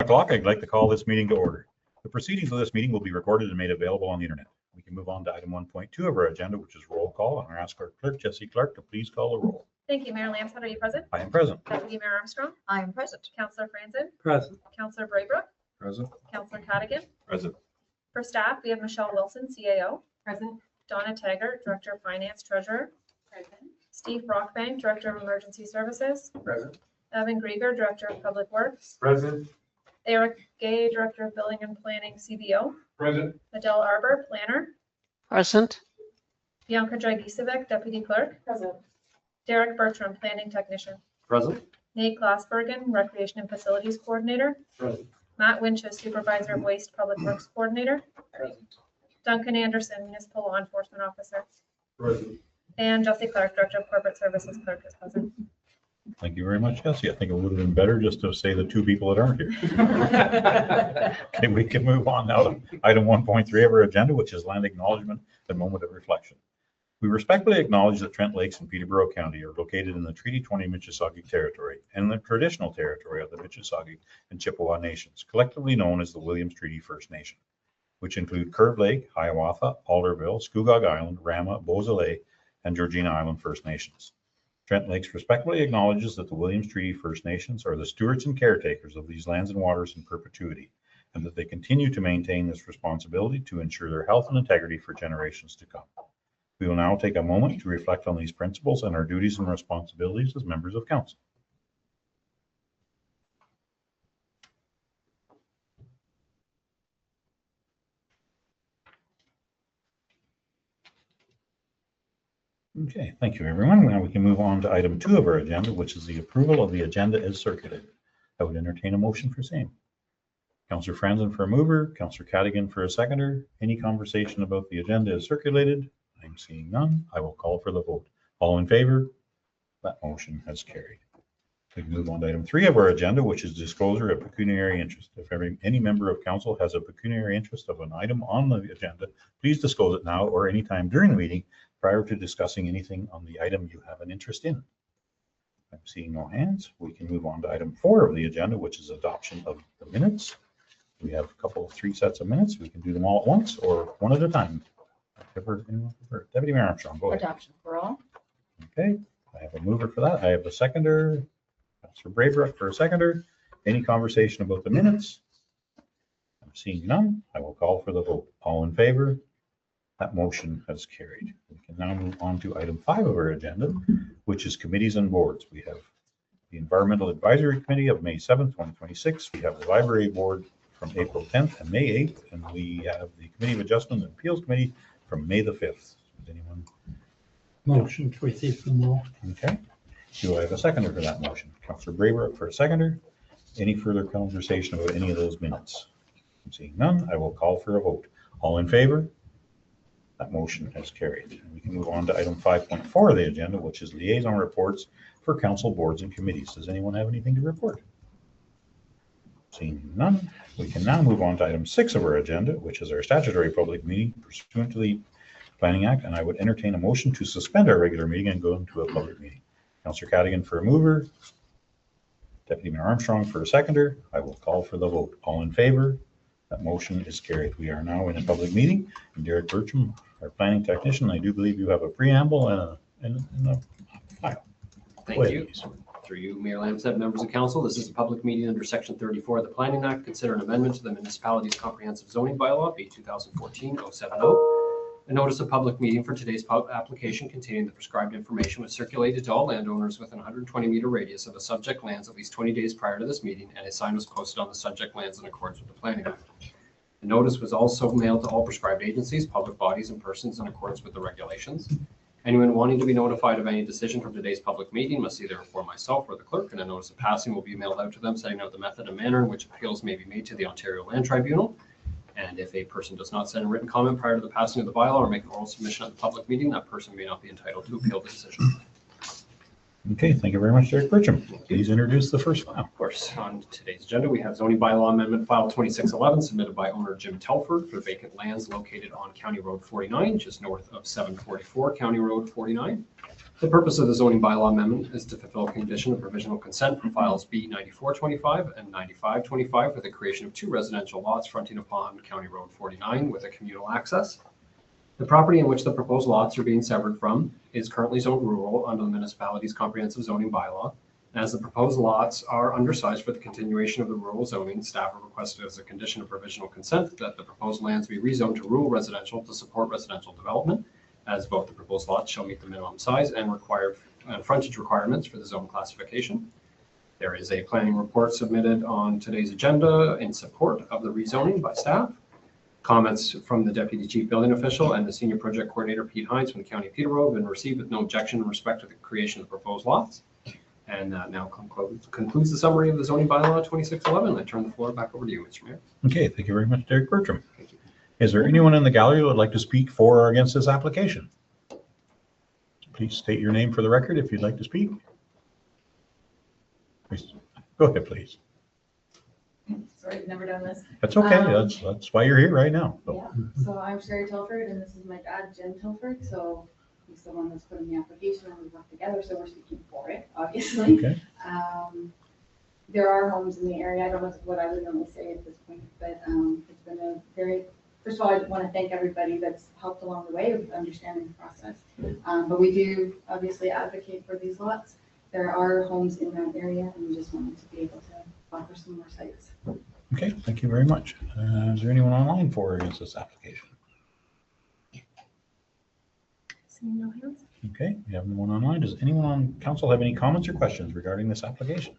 o'clock, I'd like to call this meeting to order. The proceedings of this meeting will be recorded and made available on the internet. We can move on to item 1.2 of our agenda, which is roll call. I'm going to ask our clerk, Jessie Clark, to please call the roll. Thank you. Mayor Lamson, are you present? I am present. Deputy Mayor Armstrong? I am present. Councillor Franzen? Present. Councillor Braybrook? Present. Councillor Cadigan? Present. For staff, we have Michelle Wilson, CAO. Present. Donna Taggart, Director of Finance, Treasurer. Present. Steve Brockbank, Director of Emergency Services. Present. Evan Grieger, Director of Public Works. Present. Eric Gay, Director of Building and Planning, CBO. Present. Adele Arbor, Planner. Present. Bianca Dragicevic, Deputy Clerk. Present. Derek Bertram, Planning Technician. Present. Nate Glassbergen, Recreation and Facilities Coordinator. Present. Matt Winchell, Supervisor of Waste Public Works Coordinator. Present. Duncan Anderson, Municipal Law Enforcement Officer. Present. And Jessie Clark, Director of Corporate Services Clerk, is present. Thank you very much, Jessie. I think it would have been better just to say the two people that aren't here. Okay, we can move on now to item 1.3 of our agenda, which is land acknowledgement and moment of reflection. We respectfully acknowledge that Trent Lakes and Peterborough County are located in the Treaty 20 Mississauga territory and the traditional territory of the Mississauga and Chippewa nations, collectively known as the Williams Treaty First Nation, which include Curve Lake, Hiawatha, Alderville, Scugog Island, Rama, Beausoleil, and Georgina Island First Nations. Trent Lakes respectfully acknowledges that the Williams Treaty First Nations are the stewards and caretakers of these lands and waters in perpetuity, and that they continue to maintain this responsibility to ensure their health and integrity for generations to come. We will now take a moment to reflect on these principles and our duties and responsibilities as members of council. Okay, thank you, everyone. Now we can move on to item 2 of our agenda, which is the approval of the agenda as circulated. I would entertain a motion for same. Councillor Franzen for a mover, Councillor Cadigan for a seconder. Any conversation about the agenda as circulated? I'm seeing none. I will call for the vote. All in favor? That motion has carried. We can move on to item 3 of our agenda, which is disclosure of pecuniary interest. If any member of council has a pecuniary interest of an item on the agenda, please disclose it now or anytime during the meeting prior to discussing anything on the item you have an interest in. I'm seeing no hands. We can move on to item 4 of the agenda, which is adoption of the minutes. We have a 3 sets of minutes. We can do them all at once or one at a time. Deputy Mayor Armstrong, go ahead. Adoption for all. Okay, I have a mover for that. I have a seconder. Councillor Braybrook for a seconder. Any conversation about the minutes? I'm seeing none. I will call for the vote. All in favor? That motion has carried. We can now move on to item 5 of our agenda, which is committees and boards. We have the Environmental Advisory Committee of May 7th, 2026. We have the Library Board from April 10th and May 8th, and we have the Committee of Adjustment and Appeals Committee from May the 5th. Does anyone? Motion to receive them all. Okay. Do I have a seconder for that motion? Councillor Braybrook for a seconder. Any further conversation about any of those minutes? I'm seeing none. I will call for a vote. All in favor? That motion has carried. And we can move on to item 5.4 of the agenda, which is liaison reports for council boards and committees. Does anyone have anything to report? Seeing none, we can now move on to item 6 of our agenda, which is our statutory public meeting pursuant to the Planning Act. And I would entertain a motion to suspend our regular meeting and go into a public meeting. Councillor Cadigan for a mover, Deputy Mayor Armstrong for a seconder. I will call for the vote. All in favor? That motion is carried. We are now in a public meeting. And Derek Bertram, our planning technician, I do believe you have a preamble and a file. Thank you. Through you, Mayor Lamson, members of council, this is a public meeting under Section 34 of the Planning Act. Consider an amendment to the Municipality's Comprehensive Zoning Bylaw, B 2014-070. A notice of public meeting for today's application containing the prescribed information was circulated to all landowners within a 120-meter radius of the subject lands at least 20 days prior to this meeting, and a sign was posted on the subject lands in accordance with the Planning Act. The notice was also mailed to all prescribed agencies, public bodies, and persons in accordance with the regulations. Anyone wanting to be notified of any decision from today's public meeting must either inform myself or the clerk, and a notice of passing will be mailed out to them, setting out the method and manner in which appeals may be made to the Ontario Land Tribunal. And if a person does not send a written comment prior to the passing of the bylaw or make an oral submission at the public meeting, that person may not be entitled to appeal the decision. Okay, thank you very much, Derek Bertram. Please introduce the first file. Of course, on today's agenda, we have zoning bylaw amendment file 2611 submitted by owner Jim Telford for vacant lands located on County Road 49, just north of 744 County Road 49. The purpose of the zoning bylaw amendment is to fulfill a condition of provisional consent for files B 9425 and 9525 for the creation of 2 residential lots fronting upon County Road 49 with a communal access. The property in which the proposed lots are being severed from is currently zoned rural under the municipality's comprehensive zoning bylaw. As the proposed lots are undersized for the continuation of the rural zoning, staff have requested as a condition of provisional consent that the proposed lands be rezoned to rural residential to support residential development, as both the proposed lots shall meet the minimum size and frontage requirements for the zone classification. There is a planning report submitted on today's agenda in support of the rezoning by staff. Comments from the Deputy Chief Building Official and the Senior Project Coordinator, Pete Hines, from the County of Peterborough have been received with no objection in respect to the creation of the proposed lots. And now concludes the summary of the zoning bylaw 2611. I turn the floor back over to you, Mr. Mayor. Okay, thank you very much, Derek Bertram. Thank you. Is there anyone in the gallery who would like to speak for or against this application? Please state your name for the record if you'd like to speak. Please, go ahead, please. Sorry, I've never done this. That's okay. That's why you're here right now. So. Yeah, so I'm Sherry Tilford, and this is my dad, Jim Tilford. So he's the one that's put in the application, and we work together. So we're speaking for it, obviously. Okay. There are homes in the area. I don't know what I would normally say at this point, but it's been a very. First of all, I want to thank everybody that's helped along the way with understanding the process. But we do obviously advocate for these lots. There are homes in that area, and we just wanted to be able to offer some more sites. Okay, thank you very much. Is there anyone online for or against this application? Seeing no hands? Okay, we have no one online. Does anyone on council have any comments or questions regarding this application?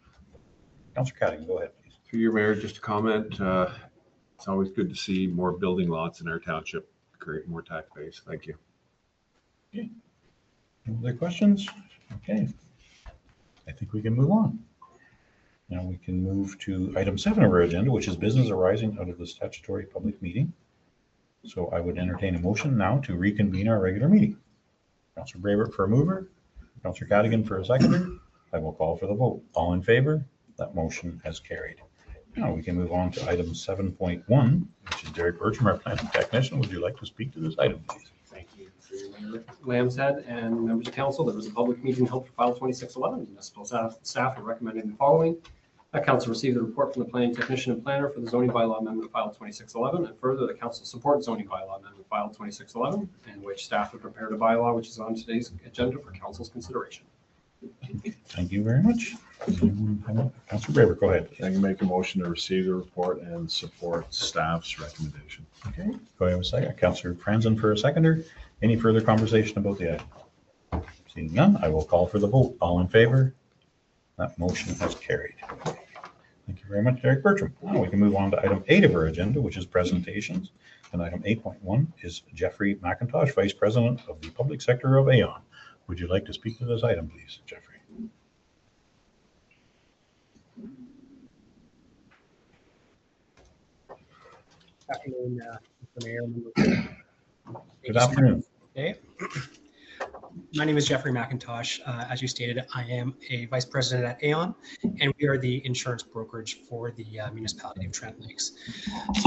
Councilor Cadigan, go ahead, please. Through your mayor, just a comment. It's always good to see more building lots in our township, create more tax base. Thank you. Okay. No other questions? Okay. I think we can move on. Now we can move to item 7 of our agenda, which is business arising out of the statutory public meeting. So I would entertain a motion now to reconvene our regular meeting. Councilor Brabert for a mover, Councilor Cadigan for a seconder. I will call for the vote. All in favor? That motion has carried. Now we can move on to item 7.1, which is Derek Bertram, our planning technician. Would you like to speak to this item, please? Thank you. Through your Mayor Lambshead and members of council, there was a public meeting held for file 2611. Municipal staff are recommending the following. That council received the report from the planning technician and planner for the zoning bylaw amendment file 2611, and further, the council supports zoning bylaw amendment file 2611, in which staff have prepared a bylaw which is on today's agenda for council's consideration. Thank you very much. Councilor Brabert, go ahead. I can make a motion to receive the report and support staff's recommendation. Okay, go ahead with a second. Councilor Franzen for a seconder. Any further conversation about the item? Seeing none, I will call for the vote. All in favor? That motion has carried. Thank you very much, Derek Bertram. Now we can move on to item 8 of our agenda, which is presentations. And item 8.1 is Jeffrey McIntosh, Vice President of the Public Sector of Aon. Would you like to speak to this item, please, Jeffrey? Afternoon, Mr. Mayor. Good afternoon. Okay. My name is Jeffrey McIntosh. As you stated, I am a vice president at Aon, and we are the insurance brokerage for the municipality of Trent Lakes.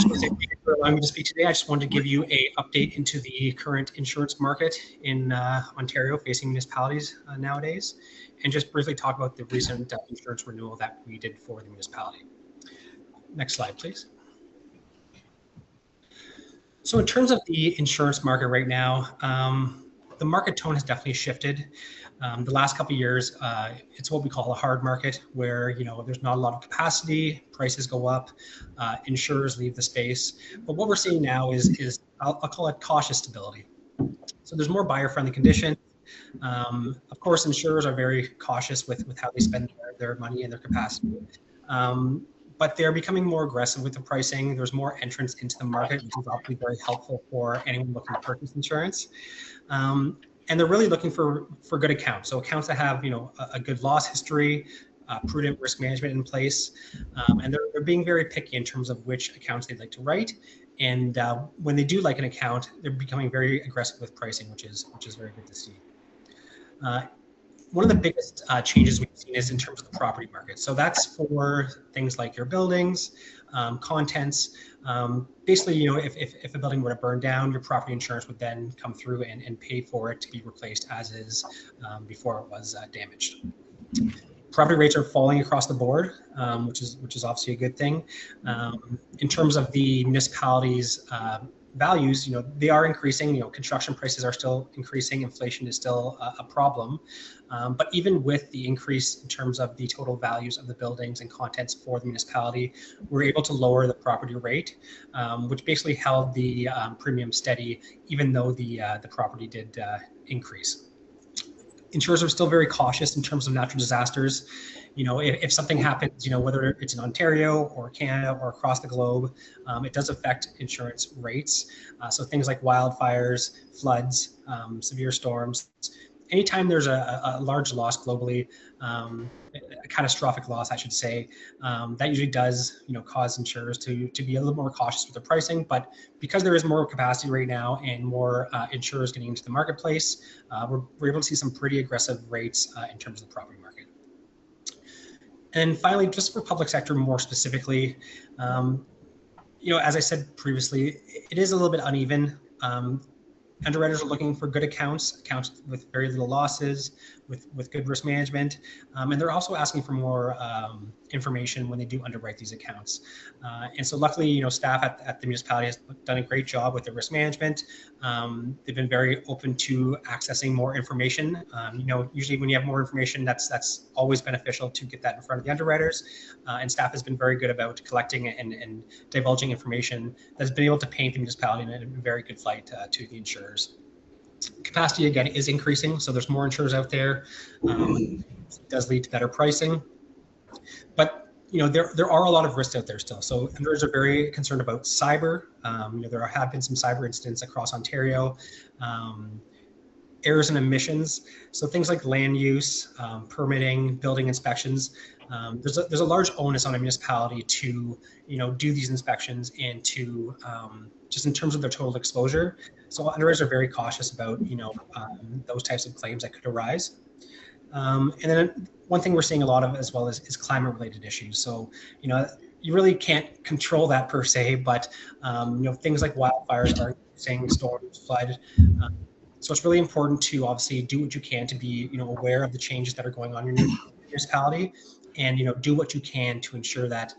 So thank you for allowing me to speak today. I just wanted to give you an update into the current insurance market in Ontario facing municipalities nowadays, and just briefly talk about the recent insurance renewal that we did for the municipality. Next slide, please. So in terms of the insurance market right now, the market tone has definitely shifted. The last couple of years, it's what we call a hard market, where there's not a lot of capacity, prices go up, insurers leave the space. But what we're seeing now is I'll call it cautious stability. So there's more buyer-friendly conditions. Of course, insurers are very cautious with how they spend their money and their capacity. But they're becoming more aggressive with the pricing. There's more entrants into the market, which is obviously very helpful for anyone looking to purchase insurance. And they're really looking for good accounts. So accounts that have a good loss history, prudent risk management in place, and they're being very picky in terms of which accounts they'd like to write. And when they do like an account, they're becoming very aggressive with pricing, which is very good to see. one of the biggest changes we've seen is in terms of the property market. So that's for things like your buildings, contents. Basically, if a building were to burn down, your property insurance would then come through and pay for it to be replaced as is before it was damaged. Property rates are falling across the board, which is obviously a good thing. In terms of the municipalities' values, they are increasing. Construction prices are still increasing. Inflation is still a problem. But even with the increase in terms of the total values of the buildings and contents for the municipality, we're able to lower the property rate, which basically held the premium steady, even though the property did increase. Insurers are still very cautious in terms of natural disasters. If something happens, whether it's in Ontario or Canada or across the globe, it does affect insurance rates. So things like wildfires, floods, severe storms. Anytime there's a large loss globally, a catastrophic loss, I should say, that usually does, cause insurers to be a little more cautious with their pricing. But because there is more capacity right now and more insurers getting into the marketplace, we're able to see some pretty aggressive rates in terms of the property market. And finally, just for public sector more specifically, as I said previously, it is a little bit uneven. Underwriters are looking for good accounts with very little losses, with good risk management, and they're also asking for more information when they do underwrite these accounts. And so luckily, staff at the municipality has done a great job with the risk management. They've been very open to accessing more information. Usually when you have more information, that's always beneficial to get that in front of the underwriters. And staff has been very good about collecting and divulging information that's been able to paint the municipality in a very good light to the insurers. Capacity, again, is increasing, so there's more insurers out there. It does lead to better pricing. But there are a lot of risks out there still. So underwriters are very concerned about cyber. There have been some cyber incidents across Ontario. Errors and omissions. So things like land use, permitting, building inspections. There's a large onus on a municipality to do these inspections and to just in terms of their total exposure. So underwriters are very cautious about those types of claims that could arise. And then one thing we're seeing a lot of as well is climate-related issues. So you really can't control that per se, but things like wildfires are increasing, storms, flood. So it's really important to obviously do what you can to be aware of the changes that are going on in your municipality, and do what you can to ensure that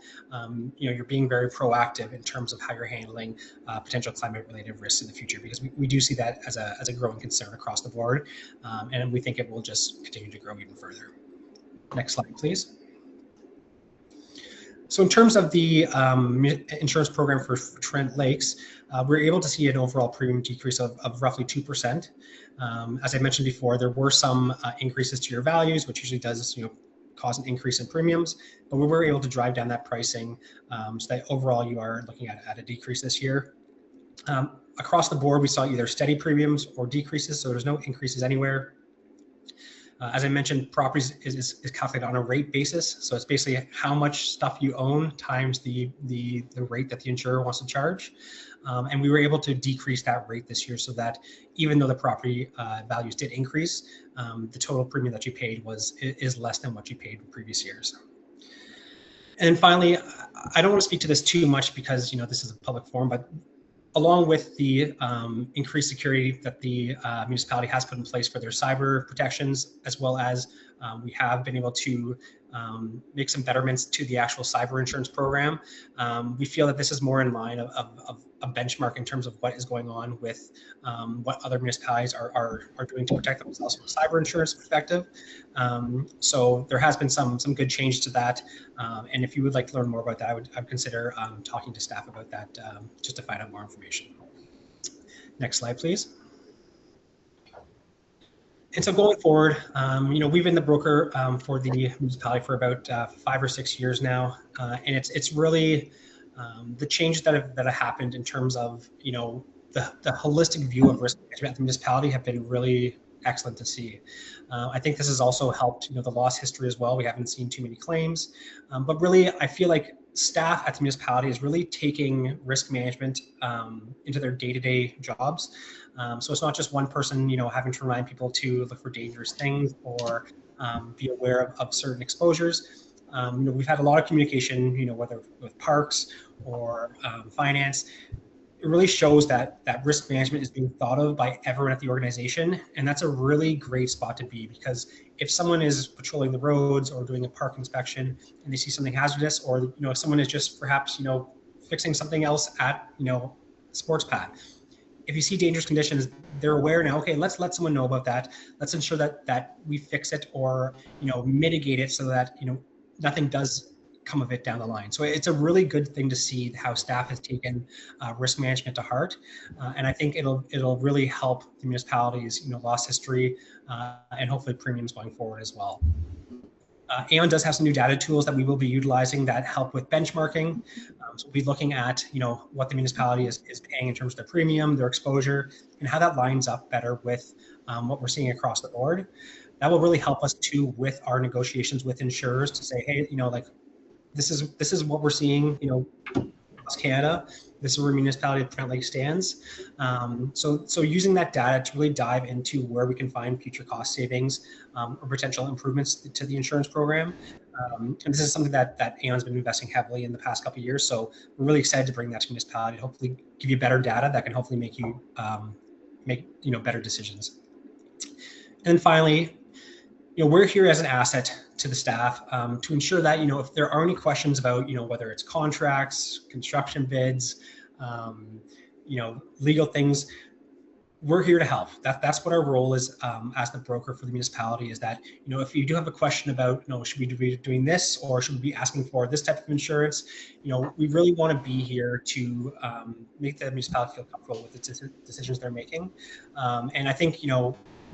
you're being very proactive in terms of how you're handling potential climate-related risks in the future, because we do see that as a growing concern across the board, and we think it will just continue to grow even further. Next slide, please. So in terms of the insurance program for Trent Lakes, we're able to see an overall premium decrease of roughly 2%. As I mentioned before, there were some increases to your values, which usually does cause an increase in premiums, but we were able to drive down that pricing so that overall you are looking at a decrease this year. Across the board, we saw either steady premiums or decreases, so there's no increases anywhere. As I mentioned, properties is calculated on a rate basis, so it's basically how much stuff you own times the rate that the insurer wants to charge. And we were able to decrease that rate this year so that even though the property values did increase, the total premium that you paid is less than what you paid in previous years. And finally, I don't want to speak to this too much because this is a public forum, but along with the increased security that the municipality has put in place for their cyber protections, as well as we have been able to make some betterments to the actual cyber insurance program. We feel that this is more in line of a benchmark in terms of what is going on with what other municipalities are doing to protect themselves from a cyber insurance perspective. So there has been some good change to that. And if you would like to learn more about that, I would consider talking to staff about that just to find out more information. Next slide, please. And so going forward, we've been the broker for the municipality for about 5 or 6 years now, and it's really the changes that have happened in terms of the holistic view of risk management at the municipality have been really excellent to see. I think this has also helped the loss history as well. We haven't seen too many claims, but really I feel like staff at the municipality is really taking risk management into their day-to-day jobs. So it's not just one person, having to remind people to look for dangerous things or be aware of certain exposures. We've had a lot of communication, whether with parks or finance. It really shows that risk management is being thought of by everyone at the organization. And that's a really great spot to be, because if someone is patrolling the roads or doing a park inspection and they see something hazardous, or, if someone is just perhaps, fixing something else at, sports pad, if you see dangerous conditions, they're aware now, okay, let's let someone know about that. Let's ensure that we fix it or, mitigate it so that, nothing does come of it down the line. So it's a really good thing to see how staff has taken risk management to heart. And I think it'll really help the municipalities, loss history and hopefully premiums going forward as well. Aon does have some new data tools that we will be utilizing that help with benchmarking. So we'll be looking at, what the municipality is paying in terms of their premium, their exposure, and how that lines up better with what we're seeing across the board. That will really help us too with our negotiations with insurers to say, hey, this is what we're seeing, across Canada. This is where municipality of Trent Lake stands. So using that data to really dive into where we can find future cost savings or potential improvements to the insurance program. And this is something that Aon's been investing heavily in the past couple of years. So we're really excited to bring that to municipality, hopefully give you better data that can hopefully make you make better decisions. And finally, we're here as an asset to the staff to ensure that, if there are any questions about, whether it's contracts, construction bids, legal things, we're here to help. That's what our role is as the broker for the municipality, is that, if you do have a question about, should we be doing this or should we be asking for this type of insurance, we really want to be here to make the municipality feel comfortable with the decisions they're making. And I think,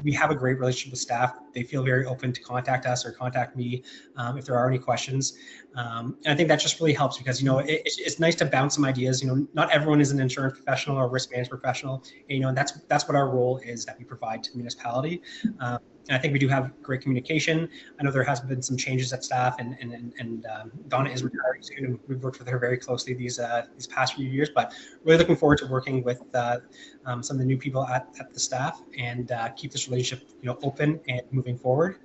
we have a great relationship with staff. They feel very open to contact us or contact me if there are any questions. And I think that just really helps because, it's nice to bounce some ideas. Not everyone is an insurance professional or risk management professional. And that's what our role is that we provide to the municipality. And I think we do have great communication. I know there has been some changes at staff, and Donna is retiring soon, and we've worked with her very closely these past few years. But really looking forward to working with some of the new people at the staff and keep this relationship open and moving forward.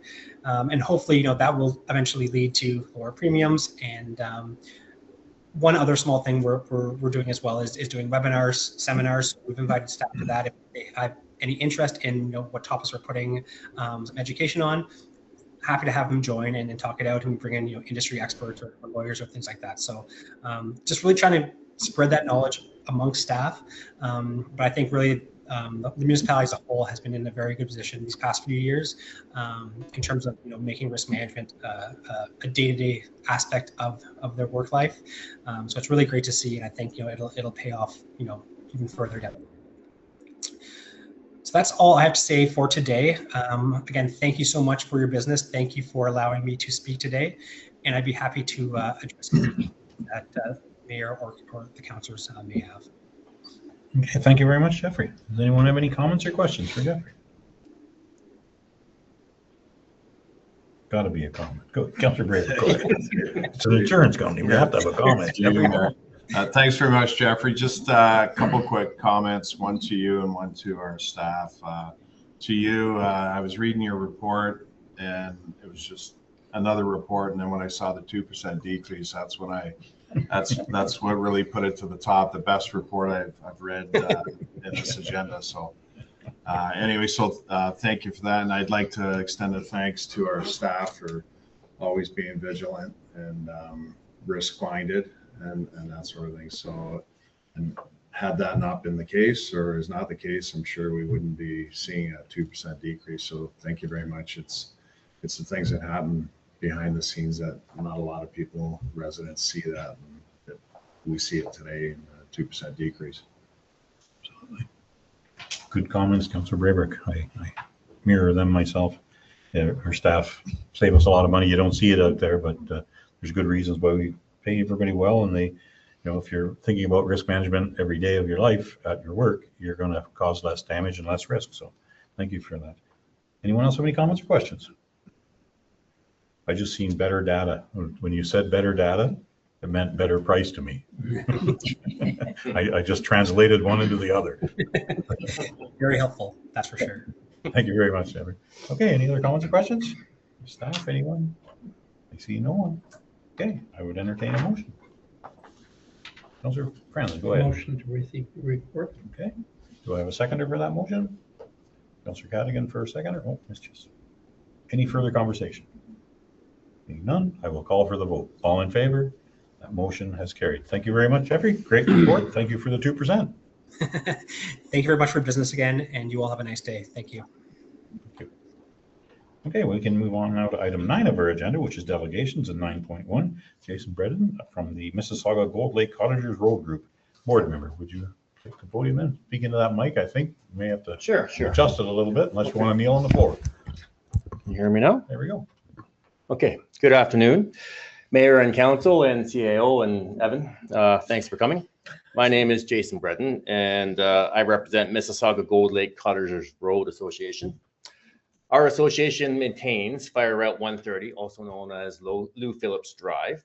And hopefully that will eventually lead to lower premiums. And one other small thing we're doing as well is doing webinars, seminars. We've invited staff to that if they have any interest in what topics we're putting some education on. Happy to have them join and talk it out, and bring in industry experts or lawyers or things like that. So just really trying to spread that knowledge amongst staff. But I think really the municipality as a whole has been in a very good position these past few years in terms of making risk management a day-to-day aspect of their work life. So it's really great to see, and I think it'll pay off even further down the road. So that's all I have to say for today. Again, thank you so much for your business. Thank you for allowing me to speak today, and I'd be happy to address anything that Mayor or the councillors may have. Okay, thank you very much, Jeffrey. Does anyone have any comments or questions for Jeffrey? Got to be a comment. Go, Councillor Brady. Go ahead. It's an insurance company. We have to have a comment. Thanks very much, Jeffrey. Just a couple quick comments, one to you and one to our staff. To you, I was reading your report, and it was just another report. And then when I saw the 2% decrease, that's what really put it to the top. The best report I've read in this agenda. So anyway, thank you for that. And I'd like to extend a thanks to our staff for always being vigilant and risk-minded and that sort of thing. So, and had that not been the case, or is not the case, I'm sure we wouldn't be seeing a 2% decrease. So thank you very much. It's the things that happen behind the scenes that not a lot of people, residents, see that, and that we see it today in a 2% decrease. Absolutely. Good comments, Councillor Braybrick. I mirror them myself. Our staff save us a lot of money. You don't see it out there, but there's good reasons why we pay everybody well. And they, if you're thinking about risk management every day of your life at your work, you're going to cause less damage and less risk. So thank you for that. Anyone else have any comments or questions? I just seen better data. When you said better data, It meant better price to me. I just translated one into the other. Very helpful, that's for sure. Thank you very much, Deborah. Okay, any other comments or questions? Staff, anyone? I see no one. Okay, I would entertain a motion. Councillor Franz, go ahead. Motion to receive the report. Okay, do I have a seconder for that motion? Councillor Cadigan for a seconder? Oh, mischief. Any further conversation? Being none, I will call for the vote. All in favor? That motion has carried. Thank you very much, Jeffrey. Great report. Thank you for the 2%. Thank you very much for business again, and you all have a nice day. Thank you. Okay, we can move on now to item 9 of our agenda, which is delegations and 9.1. Jason Bredden from the Mississauga Gold Lake Cottagers Road Group. Board member, would you take the podium in? Speak into that mic. I think you may have to Sure. adjust it a little bit unless you want to kneel on the floor. Can you hear me now? There we go. Okay. Good afternoon, Mayor and Council and CAO and Evan. Thanks for coming. My name is Jason Bredden, and I represent Mississauga Gold Lake Cottagers Road Association. Our association maintains Fire Route 130, also known as Lou Phillips Drive.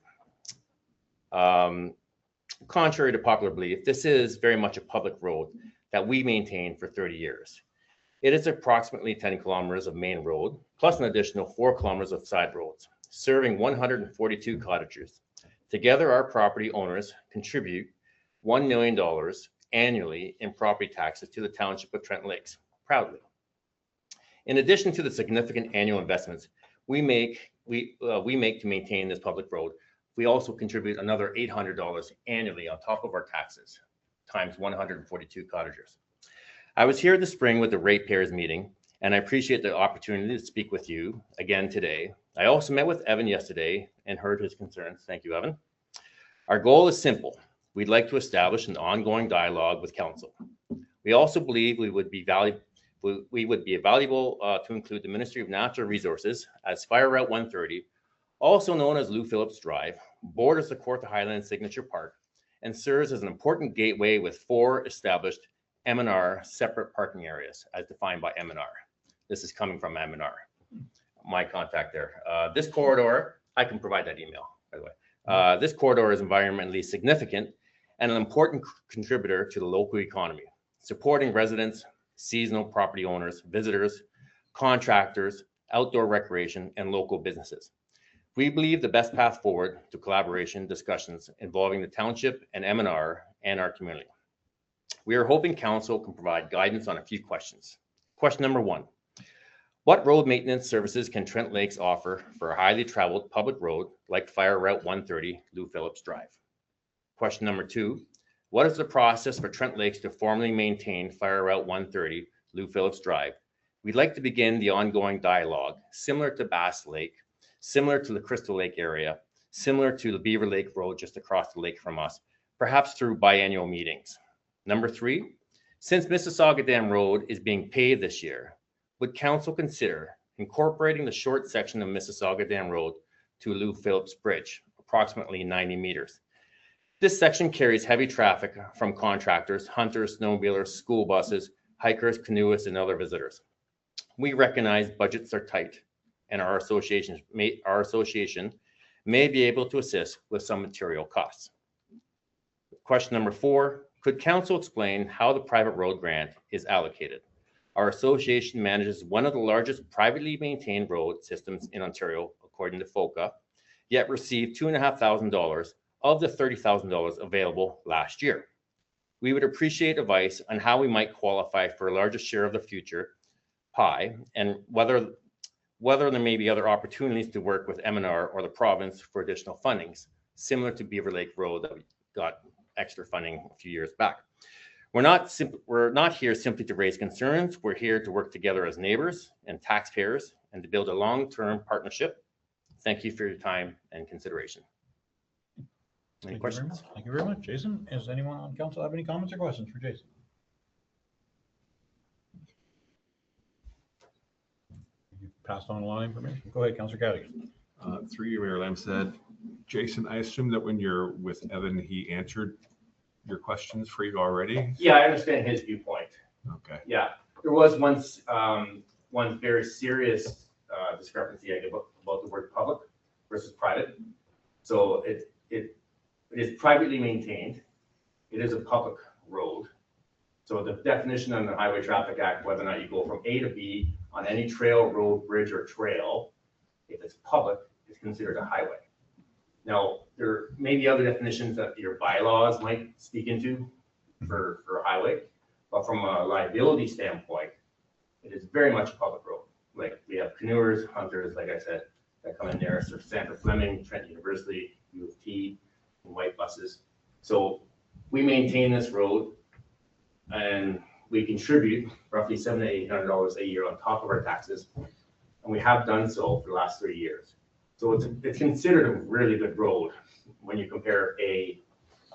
Contrary to popular belief, this is very much a public road that we maintain for 30 years. It is approximately 10 kilometers of main road, plus an additional 4 kilometers of side roads, serving 142 cottagers. Together, our property owners contribute $1 million annually in property taxes to the Township of Trent Lakes, proudly. In addition to the significant annual investments we make to maintain this public road, we also contribute another $800 annually on top of our taxes, times 142 cottagers. I was here this spring with the ratepayers meeting, and I appreciate the opportunity to speak with you again today. I also met with Evan yesterday and heard his concerns. Thank you, Evan. Our goal is simple. We'd like to establish an ongoing dialogue with council. We also believe we would be valuable to include the Ministry of Natural Resources, as Fire Route 130, also known as Lou Phillips Drive, borders the Kawartha Highlands Signature Park and serves as an important gateway with 4 established M&R separate parking areas as defined by M&R. This is coming from M&R, my contact there. This corridor, I can provide that email, by the way. This corridor is environmentally significant and an important contributor to the local economy, supporting residents, seasonal property owners, visitors, contractors, outdoor recreation, and local businesses. We believe the best path forward to collaboration discussions involving the township and M&R and our community. We are hoping council can provide guidance on a few questions. Question number 1, what road maintenance services can Trent Lakes offer for a highly traveled public road like Fire Route 130, Lou Phillips Drive? Question number 2, what is the process for Trent Lakes to formally maintain Fire Route 130, Lou Phillips Drive? We'd like to begin the ongoing dialogue, similar to Bass Lake, similar to the Crystal Lake area, similar to the Beaver Lake Road just across the lake from us, perhaps through biannual meetings. Number 3, since Mississauga Dam Road is being paved this year, would council consider incorporating the short section of Mississauga Dam Road to Lou Phillips Bridge, approximately 90 meters? This section carries heavy traffic from contractors, hunters, snowmobilers, school buses, hikers, canoeists, and other visitors. We recognize budgets are tight, and our association may be able to assist with some material costs. Question number 4, could council explain how the private road grant is allocated? Our association manages one of the largest privately maintained road systems in Ontario, according to FOCA, yet received $2,500 of the $30,000 available last year. We would appreciate advice on how we might qualify for a larger share of the future pie, and whether there may be other opportunities to work with M&R or the province for additional fundings, similar to Beaver Lake Road that we got extra funding a few years back. We're not here simply to raise concerns. We're here to work together as neighbors and taxpayers and to build a long-term partnership. Thank you for your time and consideration. Any questions? Thank you very much, Jason. Does anyone on council have any comments or questions for Jason? You passed on a lot of information. Go ahead, Councillor Cadigan. Through you, Mayor Lamstead. Jason, I assume that when you're with Evan, he answered your questions for you already? Yeah, I understand his viewpoint. Okay. Yeah, there was once one very serious discrepancy I get about the word public versus private. So It is privately maintained. It is a public road. So the definition on the Highway Traffic Act, whether or not you go from A to B on any trail, road, bridge, or trail, if it's public, it's considered a highway. Now, there may be other definitions that your bylaws might speak into for a highway, but from a liability standpoint, it is very much a public road. Like we have canoers, hunters, like I said, that come in there, so Sandra Fleming, Trent University, U of T, and white buses. So we maintain this road and we contribute roughly $700 to $800 a year on top of our taxes. And we have done so for the last 3 years. So it's considered a really good road when you compare A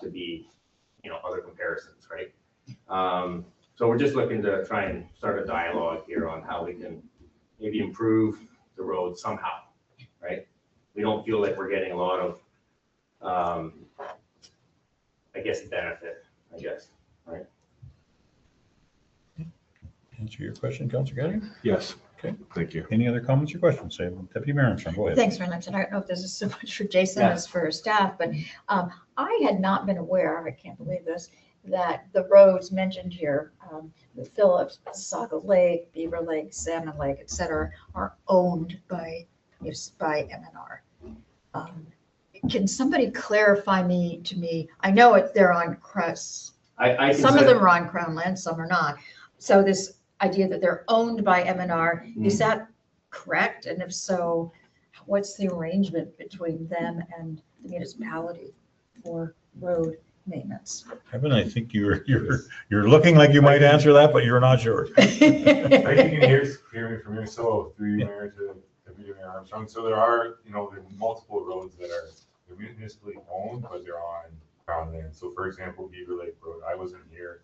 to B, other comparisons, right? So we're just looking to try and start a dialogue here on how we can maybe improve the road somehow, right? We don't feel like we're getting a lot of, benefit, right? Answer your question, Councillor Gadigan? Yes. Okay. Thank you. Any other comments or questions? Say, Deputy Mayor Armstrong, go ahead. Thanks, Mayor Lamson. I don't know if this is so much for Jason Yeah. as for staff, but I had not been aware, I can't believe this, that the roads mentioned here, the Phillips, Saga Lake, Beaver Lake, Salmon Lake, et cetera, are owned by MNR. Can somebody clarify to me, I know they're on Crest. I Some of them are on Crown land, some are not. So this idea that they're owned by MNR, is that correct? And if so, what's the arrangement between them and the municipality for road maintenance? Kevin, I think you're looking like you might answer that, but you're not sure. I think you can hear me from here, so through you, Mayor, to Deputy Mayor Armstrong. So there are, there are multiple roads that are municipally owned, but they're on Crown land. So for example, Beaver Lake Road, I wasn't here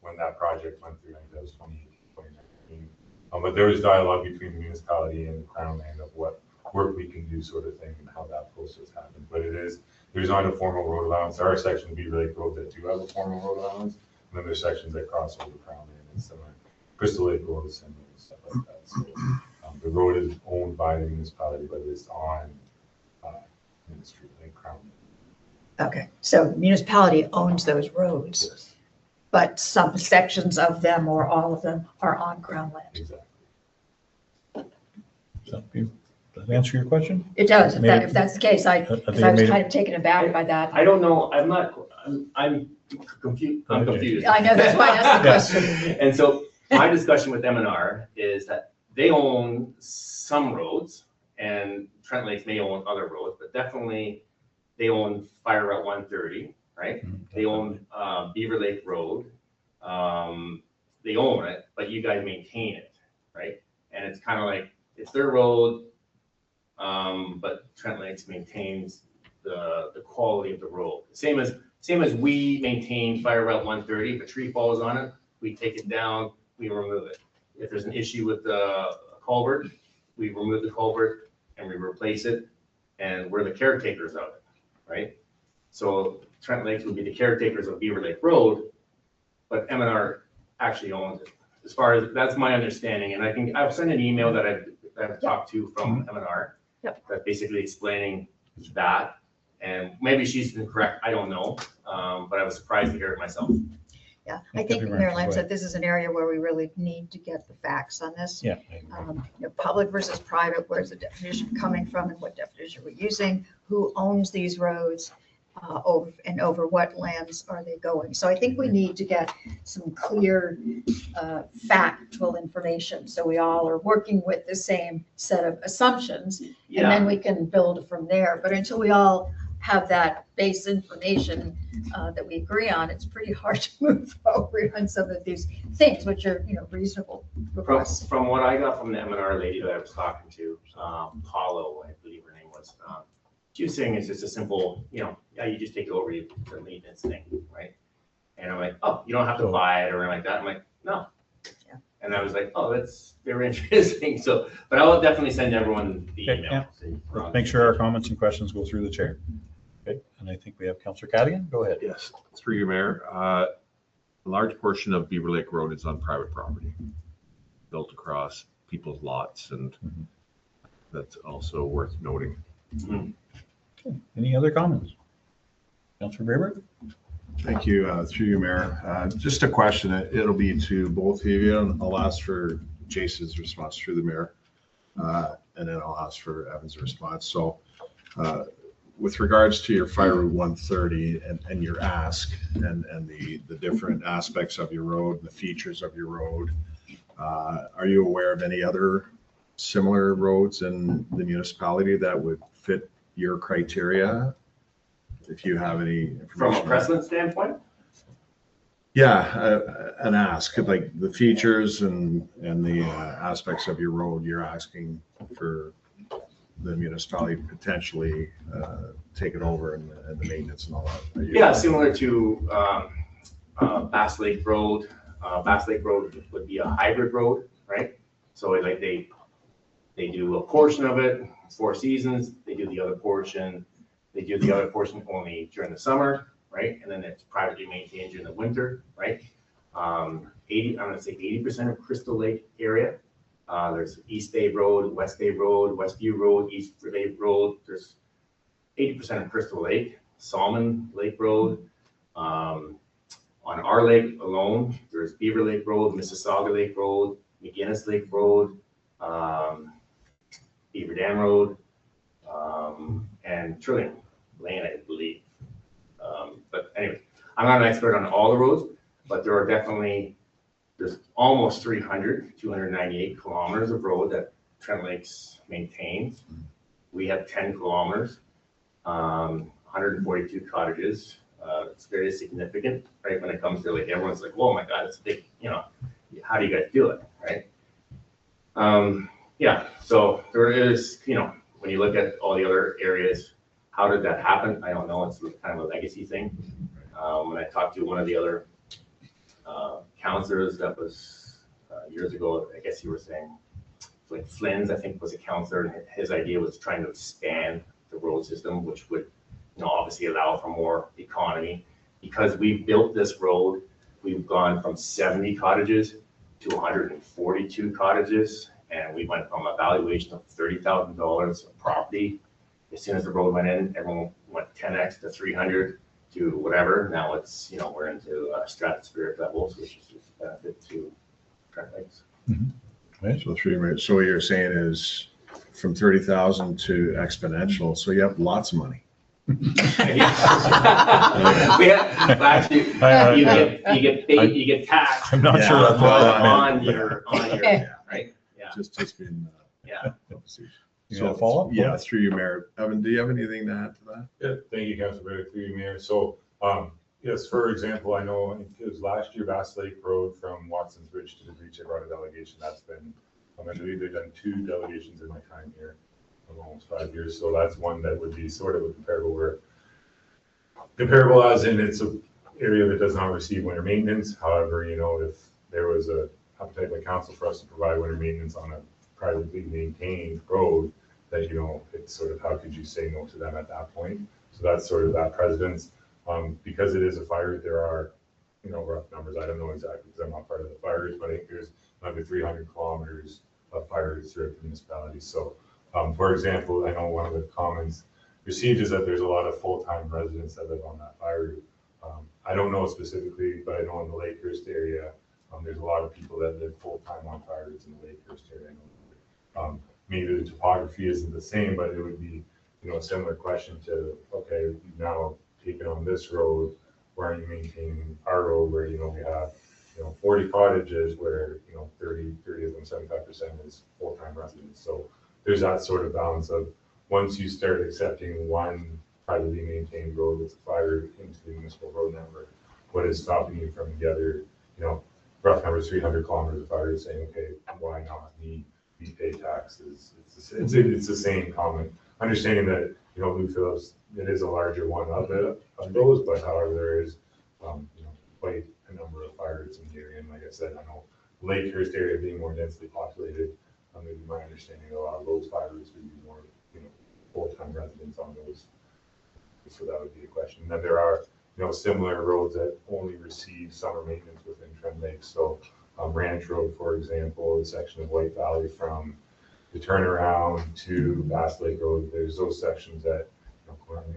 when that project went through, I think that was 2019. But there was dialogue between the municipality and Crown land of what work we can do sort of thing and how that process happened. But there's not a formal road allowance. There are sections of Beaver Lake Road that do have a formal road allowance, and then there's sections that cross over Crown land and similar. Crystal Lake Road is similar and stuff like that. So the road is owned by the municipality, but it's on Ministry like Crown land. Okay, so municipality owns those roads, Yes, but some sections of them or all of them are on Crown land. exactly. Does that answer your question? It does, Maybe- if that's the case, I because think I was maybe- kind of taken aback by that. I don't know, I'm confused. I'm Okay. confused. I know, that's why I asked the question. And so my discussion with M&R is that they own some roads and Trent Lakes may own other roads, but definitely they own Fire Route 130, right? They own Beaver Lake Road. They own it, but you guys maintain it, right? And it's kind of like, it's their road, but Trent Lakes maintains the quality of the road. Same as we maintain Fire Route 130. If a tree falls on it, we take it down, we remove it. If there's an issue with the culvert, we remove the culvert and we replace it, and we're the caretakers of it, right? So Trent Lakes would be the caretakers of Beaver Lake Road, but M&R actually owns it. As far as, that's my understanding, and I think I've sent an email that I've talked to from M&R. Yep. That basically explaining that, and maybe she's incorrect, I don't know, but I was surprised to hear it myself. Yeah, Yeah, I think Deputy Mayor, Mayor go Lamb ahead. said this is an area where we really need to get the facts on this. Yeah. Public versus private, where's the definition coming from and what definition are we using? Who owns these roads? Over what lands are they going? So I think we need to get some clear factual information. So we all are working with the same set of assumptions, and then we can build from there. But until we all have that base information that we agree on, it's pretty hard to move forward on some of these things, which are, reasonable requests. From what I got from the M&R lady that I was talking to, Paulo, I believe her name was, she was saying it's just a simple, you just take it over the maintenance thing, right? And I'm like, oh, you don't have to buy it or anything like that. I'm like, no. Yeah. And I was like, oh, that's very interesting. So, but I'll definitely send everyone the Okay, email. yeah. So you- Let's make sure our comments and questions go through the chair. Okay, and I think we have Councillor Cadigan. Go ahead. Yes, through you, Mayor. A large portion of Beaver Lake Road is on private property, built across people's lots, and that's also worth noting. Mhm. Okay, any other comments? Councillor Braber? Thank you, through you, Mayor. Just a question. It'll be to both of you, and I'll ask for Jason's response through the mayor, and then I'll ask for Evan's response. So, with regards to your Fire Route 130 and your ask and the different aspects of your road, the features of your road, are you aware of any other similar roads in the municipality that would fit your criteria? If you have any information. From a precedent standpoint? Yeah, an ask, like the features and the aspects of your road, you're asking for the municipality potentially take it over and the maintenance and all that. Yeah, similar to Bass Lake Road. Bass Lake Road would be a hybrid road, right? So like they do a portion of it, 4 seasons, they do the other portion. They do the other portion only during the summer, right? And then it's privately maintained during the winter, right? I'm gonna say 80% of Crystal Lake area. There's East Bay Road, West Bay Road, Westview Road, East Bay Road. There's 80% of Crystal Lake, Salmon Lake Road. On our lake alone, there's Beaver Lake Road, Mississauga Lake Road, McGinnis Lake Road, Beaver Dam Road, and Trillium Lane, I believe. But anyway, I'm not an expert on all the roads, but there's almost 298 kilometers of road that Trent Lakes maintains. We have 10 kilometers, 142 cottages. It's very significant, right? When it comes to like, everyone's like, oh my God, it's big, how do you guys do it, right? Yeah, so there is, when you look at all the other areas, how did that happen? I don't know. It's kind of a legacy thing. When I talked to one of the other counselors that was years ago, I guess you were saying, like Flynn's, I think, was a counselor, and his idea was trying to expand the road system, which would, obviously allow for more economy. Because we built this road, we've gone from 70 cottages to 142 cottages, and we went from a valuation of $30,000 a property. As soon as the road went in, everyone went 10x to 300 to whatever. Now it's, we're into stratospheric levels, which is a benefit to Trent Lakes. So so what you're saying is from 30,000 to exponential. So you have lots of money. Actually, you get paid, you get taxed. I'm not sure that's on your right? Yeah. Just being. Yeah. You got a follow-up? Yeah, through you, Mayor. Evan, do you have anything to add to that? Yeah, thank you, Councilor Barry, through you, Mayor. So, yes, for example, I know it was last year, Bass Lake Road from Watson's Bridge to the Breach, I brought a delegation. That's been, I believe they've done 2 delegations in my time here, of almost 5 years. So that's one that would be sort of a comparable as in it's an area that does not receive winter maintenance. However, if there was a appetite by council for us to provide winter maintenance on a privately maintained road, that, it's sort of, how could you say no to them at that point? So that's sort of that precedence. Because it is a fire, there are, rough numbers. I don't know exactly because I'm not part of the fires, but I think there's another 300 kilometers of fires throughout the municipality. So, for example, I know one of the comments received is that there's a lot of full-time residents that live on that fire route. I don't know specifically, but I know in the Lakehurst area, there's a lot of people that live full-time on fire routes in the Lakehurst area. Maybe the topography isn't the same, but it would be, a similar question to, okay, you've now taken on this road, why aren't you maintaining our road where, we have, 40 cottages where, 30 of them, 75% is full-time residents. So there's that sort of balance of, once you start accepting one privately maintained road with a fire into the municipal road network, what is stopping you from the other, rough numbers, 300 kilometers of fire, saying, okay, why not me? We pay taxes. It's the same comment. Understanding that, Lou Phillips, it is a larger one of those, but however, there is, quite a number of fires in the area. And like I said, I know Lakehurst area being more densely populated, maybe my understanding a lot of those fires would be more, full-time residents on those. So that would be a question. And then there are, similar roads that only receive summer maintenance within Trent Lakes. So Ranch Road, for example, the section of White Valley from the turnaround to Bass Lake Road, there's those sections that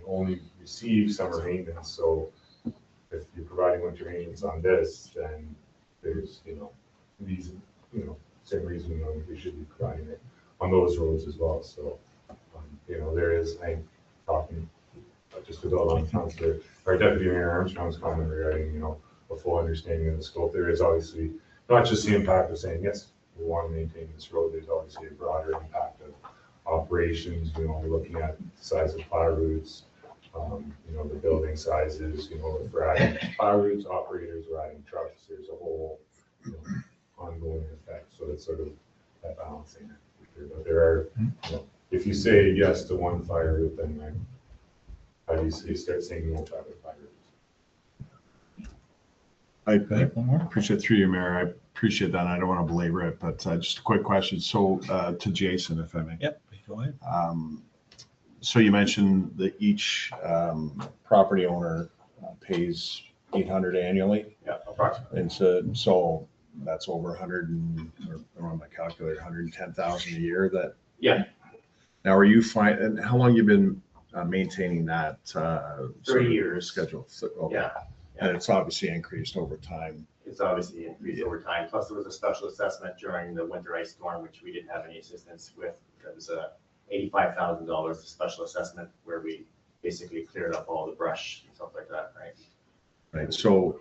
only receive summer maintenance, so if you're providing winter maintenance on this, then there's, reason, same reason, we should be providing it on those roads as well, so, there is, I'm talking, just to build on Councilor, our Deputy Mayor Armstrong's comment regarding, a full understanding of the scope, there is obviously not just the impact of saying, yes, we want to maintain this road, there's obviously a broader impact of operations, we're looking at the size of plow routes, the building sizes, if we're adding plow routes, operators, we're adding trucks, there's a whole ongoing effect. So it's sort of that balancing. But there are, if you say yes to one fire route, then how do you start saying no to other fire routes? I appreciate through you, Mayor. I appreciate that. I don't want to belabor it, but just a quick question. So to Jason, if I may. Yep, go ahead. So you mentioned that each property owner pays $800 annually. Yeah, approximately. And so that's over 100 and, or on my calculator, 110,000 a year. That. Yeah. Now, are you fine? And how long you been maintaining that? 30 years. Schedule. So, okay. Yeah. And it's obviously increased over time. It's obviously increased over time. Plus, there was a special assessment during the winter ice storm, which we didn't have any assistance with. It was $85,000 special assessment where we basically cleared up all the brush and stuff like that, right? Right. So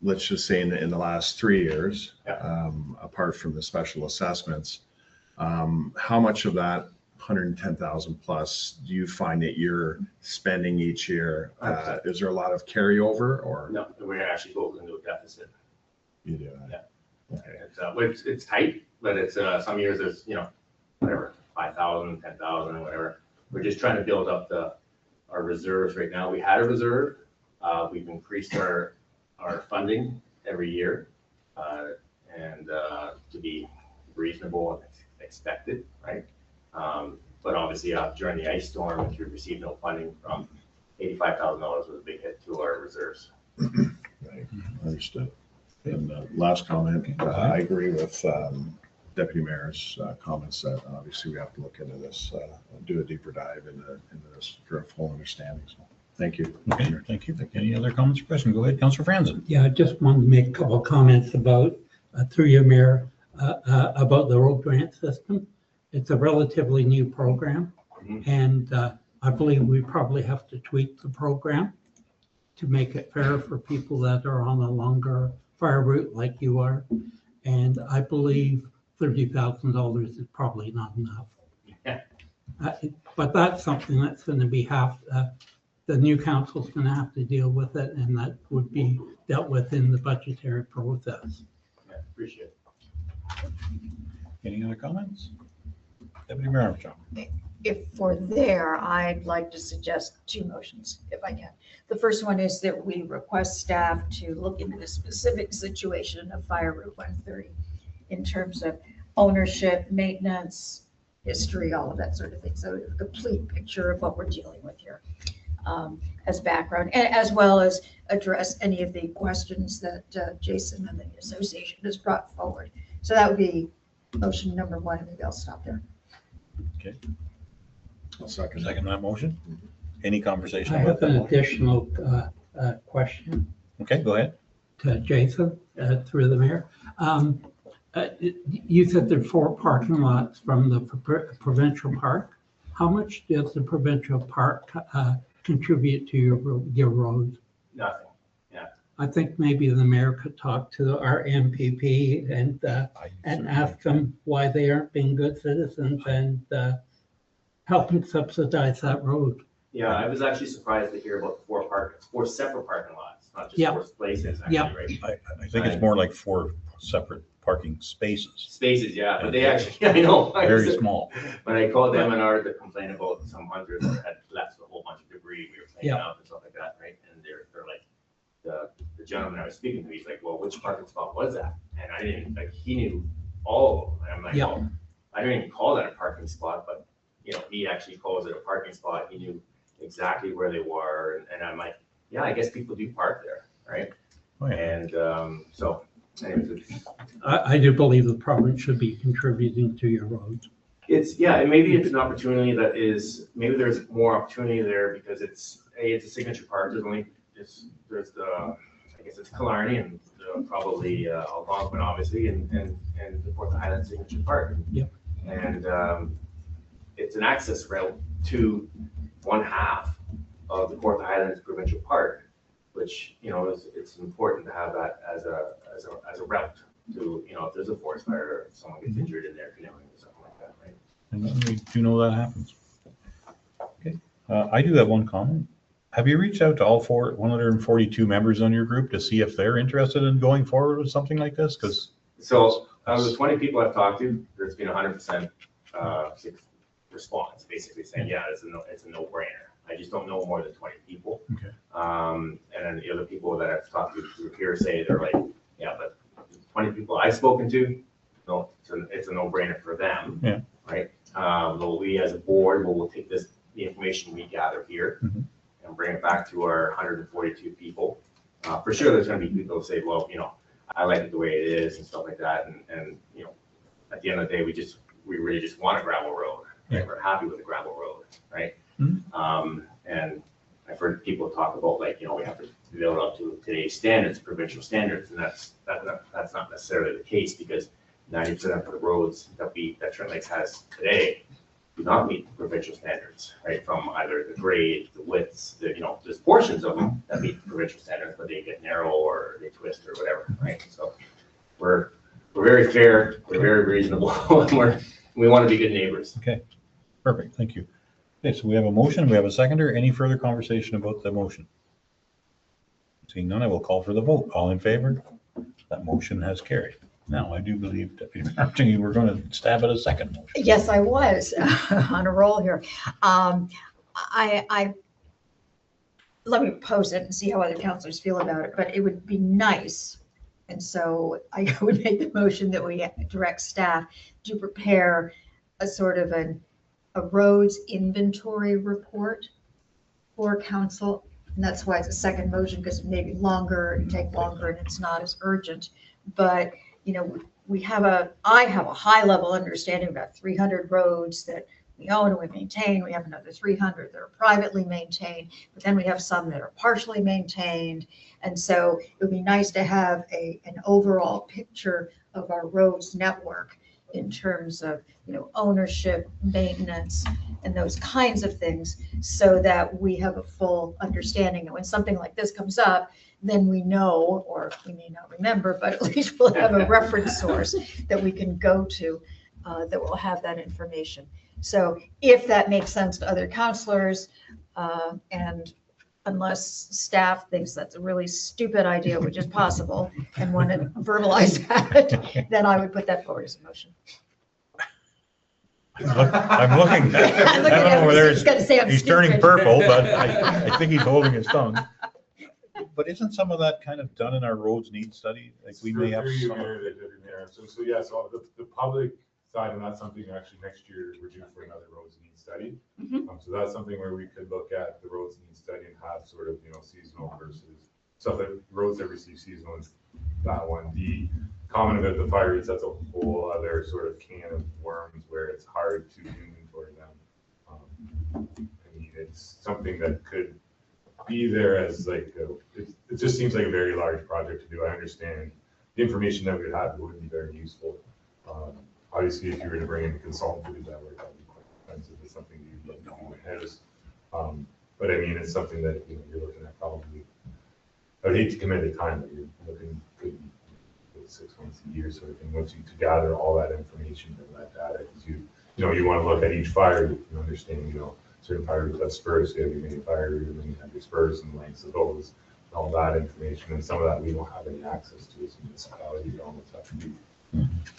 let's just say in the last 3 years, Yeah. Apart from the special assessments, how much of that 110,000 plus do you find that you're spending each year? Is there a lot of carryover or? No, we're actually going into a deficit. You do. Yeah. Okay. It's tight, but it's some years there's, whatever, 5,000, 10,000, whatever. We're just trying to build up our reserves right now. We had a reserve. We've increased our funding every year and to be reasonable and expected, right? But obviously during the ice storm, if you received no funding from, $85,000 was a big hit to our reserves. Right. Understood. And last comment, I agree with Deputy Mayor's comments that obviously we have to look into this, do a deeper dive into this for a full understanding. So thank you. Okay, thank you. Any other comments or questions? Go ahead, Councilor Franzen. Yeah, I just wanted to make a couple of comments about, through your mayor, about the road grant system. It's a relatively new program, and I believe we probably have to tweak the program to make it fair for people that are on a longer fire route like you are. And I believe $30,000 is probably not enough. Yeah. But that's something that's going to be the new council's going to have to deal with it, and that would be dealt with in the budgetary process. Yeah, appreciate it. Any other comments? Deputy Mayor Armstrong. If for there, I'd like to suggest two motions, if I can. The first one is that we request staff to look into the specific situation of Fire Route 130 in terms of ownership, maintenance, history, all of that sort of thing. So a complete picture of what we're dealing with here as background, and as well as address any of the questions that Jason and the association has brought forward. So that would be motion number one, and maybe I'll stop there. Okay. I'll second that motion. Any conversation I about have that an motion? additional question Okay, go ahead. to Jason through the mayor. You said there are 4 parking lots from the provincial park. How much does the provincial park contribute to your roads? Nothing. Yeah. I think maybe the mayor could talk to our MPP and ask them why they aren't being good citizens and help them subsidize that road. Yeah, I was actually surprised to hear about 4 separate parking lots, not just Yeah. 4 places. Actually, Yeah. right? I think it's more like 4 separate parking spaces. Spaces, yeah, but they actually, I know. Very small. When I called them and to complain about some hunters that had left a whole bunch of debris we were cleaning Yeah. up and stuff like that, right? And they're like, the gentleman I was speaking to, he's like, well, which parking spot was that? And I didn't, he knew all of them. And I'm like, Yeah. well, I don't even call that a parking spot, but he actually calls it a parking spot. He knew exactly where they were. And I'm like, yeah, I guess people do park there, right? Oh, yeah. And so anyways, I do believe the province should be contributing to your roads. and maybe it's an opportunity that is, maybe there's more opportunity there because it's a signature park. There's the, I guess it's Killarney and probably Algonquin, obviously, and the Fourth Highland Signature Park. Yep. And it's an access route to one half of the Fourth Highlands Provincial Park, which, it's important to have that as a route to, if there's a forest fire or someone gets injured in there canoeing or something like that, right? And we do know that happens. Okay, I do have one comment. Have you reached out to all 142 members on your group to see if they're interested in going forward with something like this? Because so out of the 20 people I've talked to, there's been 100% response, basically saying, yeah, it's a no-brainer. I just don't know more than 20 people. Okay. And then the other people that I've talked to through hearsay, they're like, yeah, but 20 people I've spoken to, no, it's a no-brainer for them. Yeah. Right. But we as a board will take the information we gather here and bring it back to our 142 people. For sure, there's going to be people who say, well, I like it the way it is and stuff like that. And at the end of the day, we really just want a gravel road. Right? Yeah. We're happy with the gravel road, right? Mm-hmm. And I've heard people talk about we have to build up to today's standards, provincial standards, and that's not necessarily the case because 90% of the roads that Trent Lakes has today do not meet the provincial standards, right? From either the grade, the widths, there's portions of them that meet the provincial standards, but they get narrow or they twist or whatever, right? So we're very fair, we're very reasonable, and we want to be good neighbors. Okay, perfect, thank you. Okay, so we have a motion, we have a seconder. Any further conversation about the motion? Seeing none, I will call for the vote. All in favor? That motion has carried. Now, I do believe, Deputy Mayor, you were going to stab at a second motion. Yes, I was on a roll here. Let me pose it and see how other councilors feel about it, but it would be nice. And so I would make the motion that we direct staff to prepare a sort of a roads inventory report for council. And that's why it's a second motion, because it may be longer, and take longer, and it's not as urgent. But I have a high level understanding about 300 roads that we own and we maintain. We have another 300 that are privately maintained, but then we have some that are partially maintained. And so it would be nice to have an overall picture of our roads network in terms of, ownership, maintenance, and those kinds of things, so that we have a full understanding. And when something like this comes up, then we know, or we may not remember, but at least we'll have a reference source that we can go to that will have that information. So if that makes sense to other counselors, and unless staff thinks that's a really stupid idea, which is possible, and want to verbalize that, then I would put that forward as a motion. I'm looking. I don't know whether he's turning purple, but I think he's holding his tongue. But isn't some of that kind of done in our roads needs study? Like we may have some. So yeah, so the public side, and that's something actually next year we're due for another roads needs study. So that's something where we could look at the roads needs study and have sort of seasonal versus stuff that roads that receive seasonal is that one. The comment about the fire rates, that's a whole other sort of can of worms where it's hard to inventory them. I mean, it's something that could be there as like it just seems like a very large project to do. I understand the information that we have would be very useful. Obviously, if you were to bring in a consultant to do that work, that would be quite expensive. It's something you'd look ahead of. But I mean, it's something that you're looking at probably. I would hate to commit a time, but you're looking could be 6 months, a year sort of thing. Once you to gather all that information and that data, because you want to look at each fire, you understand certain fire groups have spurs, so you have your main fire group, and you have your spurs and lengths of those, and all that information, and some of that we don't have any access to as a municipality. You almost have to be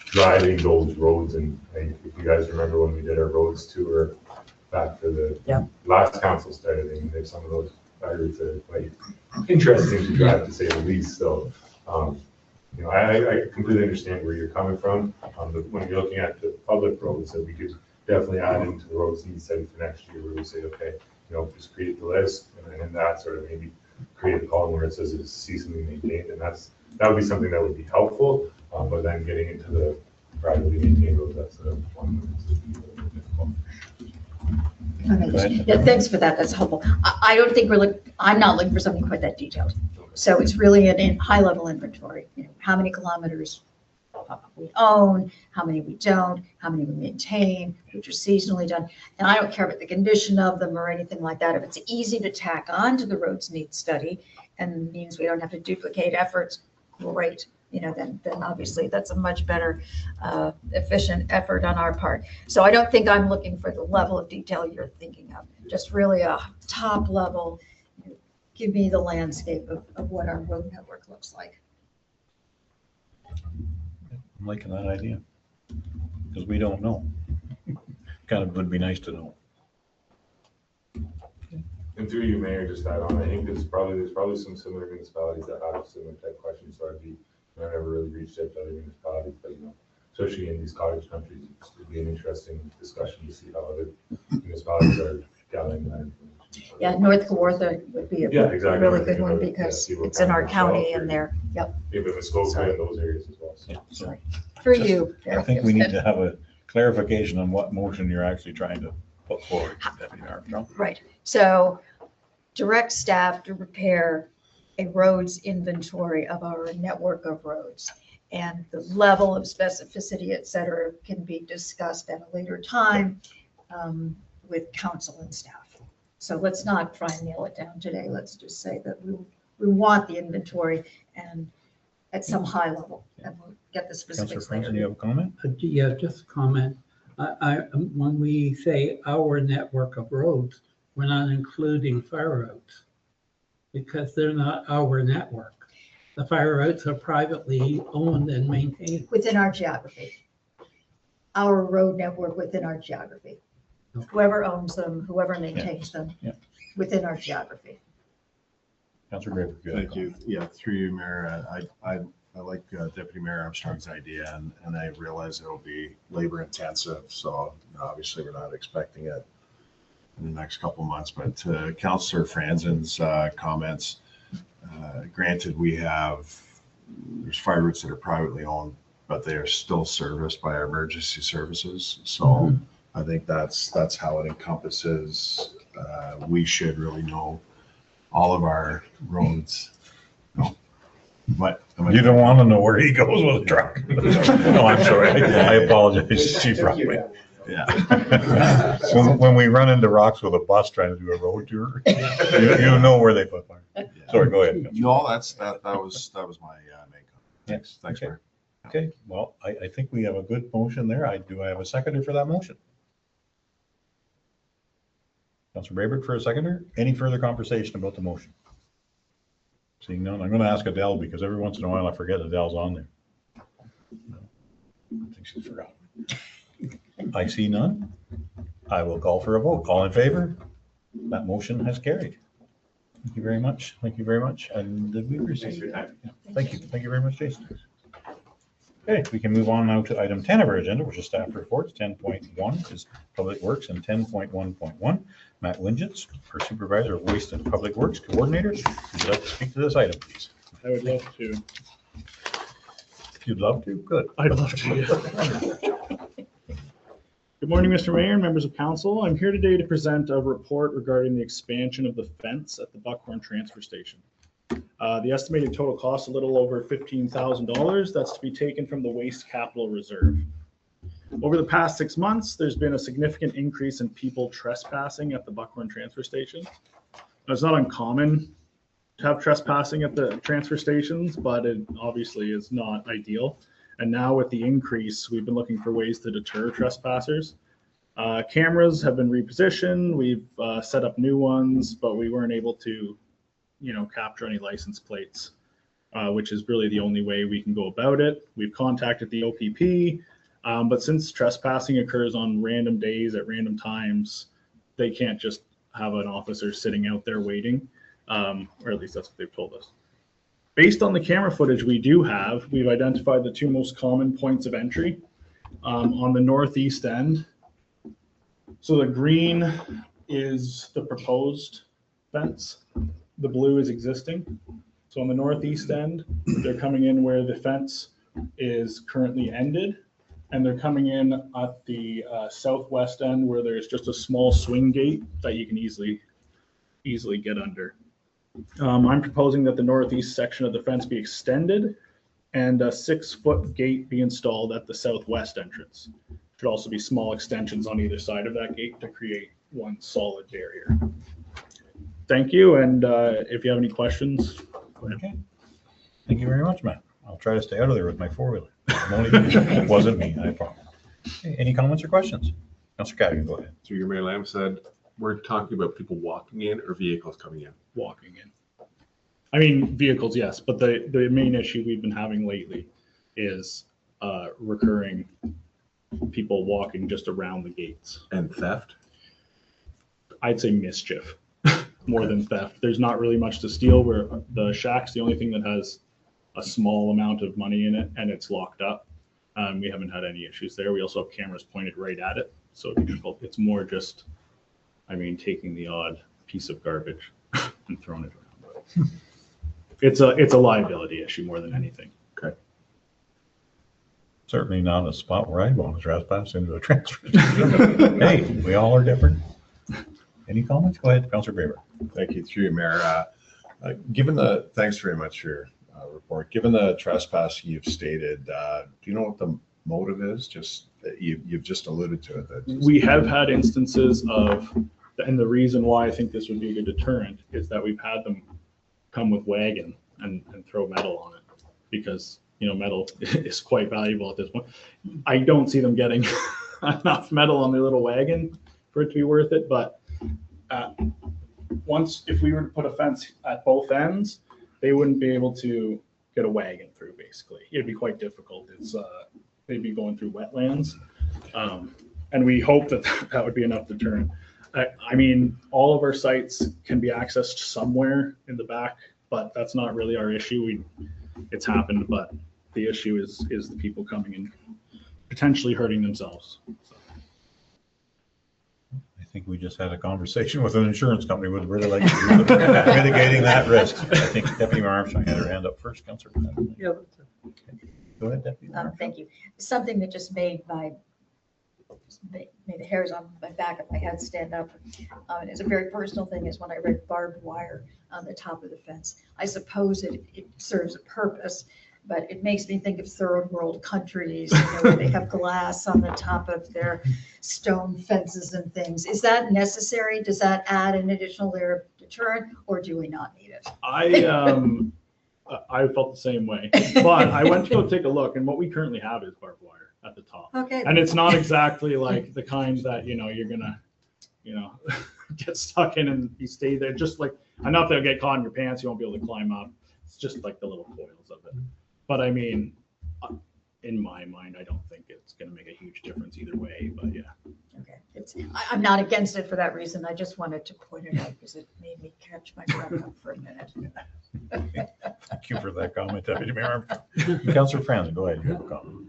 driving those roads. And if you guys remember when we did our roads tour back for the last council started, I mean, some of those fire routes are quite interesting to drive, to say the least. So, I completely understand where you're coming from. But when you're looking at the public roads, that we could definitely add into the roads needs study for next year, where we say, okay, just create the list, and then in that sort of maybe create a column where it says it's seasonally maintained, and that would be something that would be helpful. But then getting into the privately maintained roads, that's the one that's difficult. Yeah, thanks for that. That's helpful. I don't think I'm not looking for something quite that detailed. So it's really an high level inventory, how many kilometers we own, how many we don't, how many we maintain, which are seasonally done. And I don't care about the condition of them or anything like that. If it's easy to tack on to the roads needs study and means we don't have to duplicate efforts, great. Then obviously that's a much better efficient effort on our part. So I don't think I'm looking for the level of detail you're thinking of, just really a top level, give me the landscape of what our road network looks like. I'm liking that idea, because we don't know. Kind of would be nice to know. And through you, Mayor, just add on, I think there's probably some similar municipalities that have similar type questions, so I've never really reached out to other municipalities, but especially in these cottage countries, it'd be an interesting discussion to see how other municipalities are gathering that information. Yeah, North Kawartha would be a really good one because it's in our county and they're, yep. Maybe Muskoka in those areas as well. So. Yeah, sorry. For you. I think we need to have a clarification on what motion you're actually trying to put forward, Deputy Armstrong. Right. So direct staff to prepare a roads inventory of our network of roads. And the level of specificity, et cetera, can be discussed at a later time with council and staff. So let's not try and nail it down today. Let's just say that we want the inventory and at some high level, and we'll get the specifics Councilor Franzen, later. you have a comment? Yeah, just a comment. When we say our network of roads, we're not including fire roads because they're not our network. The fire roads are privately owned and maintained. Within our geography. Our road network within our geography. Whoever owns them, whoever maintains them, within our geography. Councilor Graber. Thank you. Yeah, through you, Mayor. I like Deputy Mayor Armstrong's idea, and I realize it'll be labor intensive. So obviously, we're not expecting it in the next couple of months. But Councilor Franzen's comments. Granted, there's fire routes that are privately owned, but they are still serviced by our emergency services. So I think that's how it encompasses. We should really know all of our roads. But you don't want to know where he goes with a truck. No, I'm sorry. I apologize, Chief Rockman. Yeah. When we run into rocks with a bus trying to do a road tour, you know where they put fire. Sorry, go ahead. No, that was my main comment. Yes. Thanks, Okay. Mayor. Okay, well, I think we have a good motion there. I have a seconder for that motion. Councilor Brayburg for a seconder. Any further conversation about the motion? Seeing none, I'm going to ask Adele because every once in a while I forget Adele's on there. I think she's forgotten. I see none. I will call for a vote. All in favor? That motion has carried. Thank you very much. Thank you very much. And did we receive? Thanks for your time. Yeah. Thank you. Thank you very much, Jason. Okay, we can move on now to item 10 of our agenda, which is staff reports. 10.1 is Public Works, and 10.1.1, Matt Wingetz, for Supervisor of Waste and Public Works Coordinator. Would you like to speak to this item, please? I would love to. If you'd love to, good. I'd love to. Good morning, Mr. Mayor and members of council. I'm here today to present a report regarding the expansion of the fence at the Buckhorn Transfer Station. The estimated total cost a little over $15,000. That's to be taken from the Waste Capital Reserve. Over the past 6 months, there's been a significant increase in people trespassing at the Buckhorn Transfer Station. Now, it's not uncommon to have trespassing at the transfer stations, but it obviously is not ideal. And now with the increase, we've been looking for ways to deter trespassers. Cameras have been repositioned. We've set up new ones, but we weren't able to capture any license plates, which is really the only way we can go about it. We've contacted the OPP, but since trespassing occurs on random days at random times, they can't just have an officer sitting out there waiting, or at least that's what they've told us. Based on the camera footage we do have, we've identified the two most common points of entry on the northeast end. So the green is the proposed fence. The blue is existing. So on the northeast end, they're coming in where the fence is currently ended. and they're coming in at the southwest end where there's just a small swing gate that you can easily get under. I'm proposing that the northeast section of the fence be extended and a 6-foot gate be installed at the southwest entrance. Should also be small extensions on either side of that gate to create one solid barrier. Thank you, and if you have any questions, go ahead. Okay. Thank you very much, Matt. I'll try to stay out of there with my four-wheeler. It wasn't me, I promise. Okay, any comments or questions? Councillor Cadigan, go ahead. Through your Mayor Lamb said, we're talking about people walking in or vehicles coming in? Walking in. I mean, vehicles, yes, but the main issue we've been having lately is recurring people walking just around the gates. And theft? I'd say mischief more than theft. There's not really much to steal. Where the shack's the only thing that has a small amount of money in it, and it's locked up. We haven't had any issues there. We also have cameras pointed right at it, so it's more just, I mean, taking the odd piece of garbage and throwing it around. It's a liability issue more than anything. Okay. Certainly not a spot where I'd want to trespass into a transfer station. Hey, we all are different. Any comments? Go ahead, Councillor Graber. Thank you, through you, Mayor. Thanks very much for your report. Given the trespass you've stated, do you know what the motive is? Just you've just alluded to it. We have had instances of, and the reason why I think this would be a good deterrent is that we've had them come with wagon and throw metal on it because, you know, metal is quite valuable at this point. I don't see them getting enough metal on their little wagon for it to be worth it, but if we were to put a fence at both ends, they wouldn't be able to get a wagon through, basically. It'd be quite difficult. They'd be going through wetlands. And we hope that would be enough deterrent. I mean, all of our sites can be accessed somewhere in the back, but that's not really our issue. It's happened, but the issue is the people coming and potentially hurting themselves. So. I think we just had a conversation with an insurance company who would really like to do mitigating that risk. I think Deputy Mayor Armstrong had her hand up first, Councillor. Yeah. Go ahead, Deputy Mayor. Thank you. Something that just made the hairs on my back of my head stand up. And it's a very personal thing, is when I read barbed wire on the top of the fence. I suppose it serves a purpose, but it makes me think of third world countries, you know, where they have glass on the top of their stone fences and things. Is that necessary? Does that add an additional layer of deterrent, or do we not need it? I felt the same way, but I went to go take a look, and what we currently have is barbed wire at the top. Okay. And it's not exactly like the kind that, you know, you're gonna, you know, get stuck in and you stay there. Just like enough that'll get caught in your pants, you won't be able to climb up. It's just like the little coils of it. But I mean, in my mind, I don't think it's gonna make a huge difference either way. But yeah. Okay. I'm not against it for that reason. I just wanted to point it out because it made me catch my breath up for a minute. Thank you for that comment, Deputy Mayor Armstrong. Councillor Franzen, go ahead. You have a comment.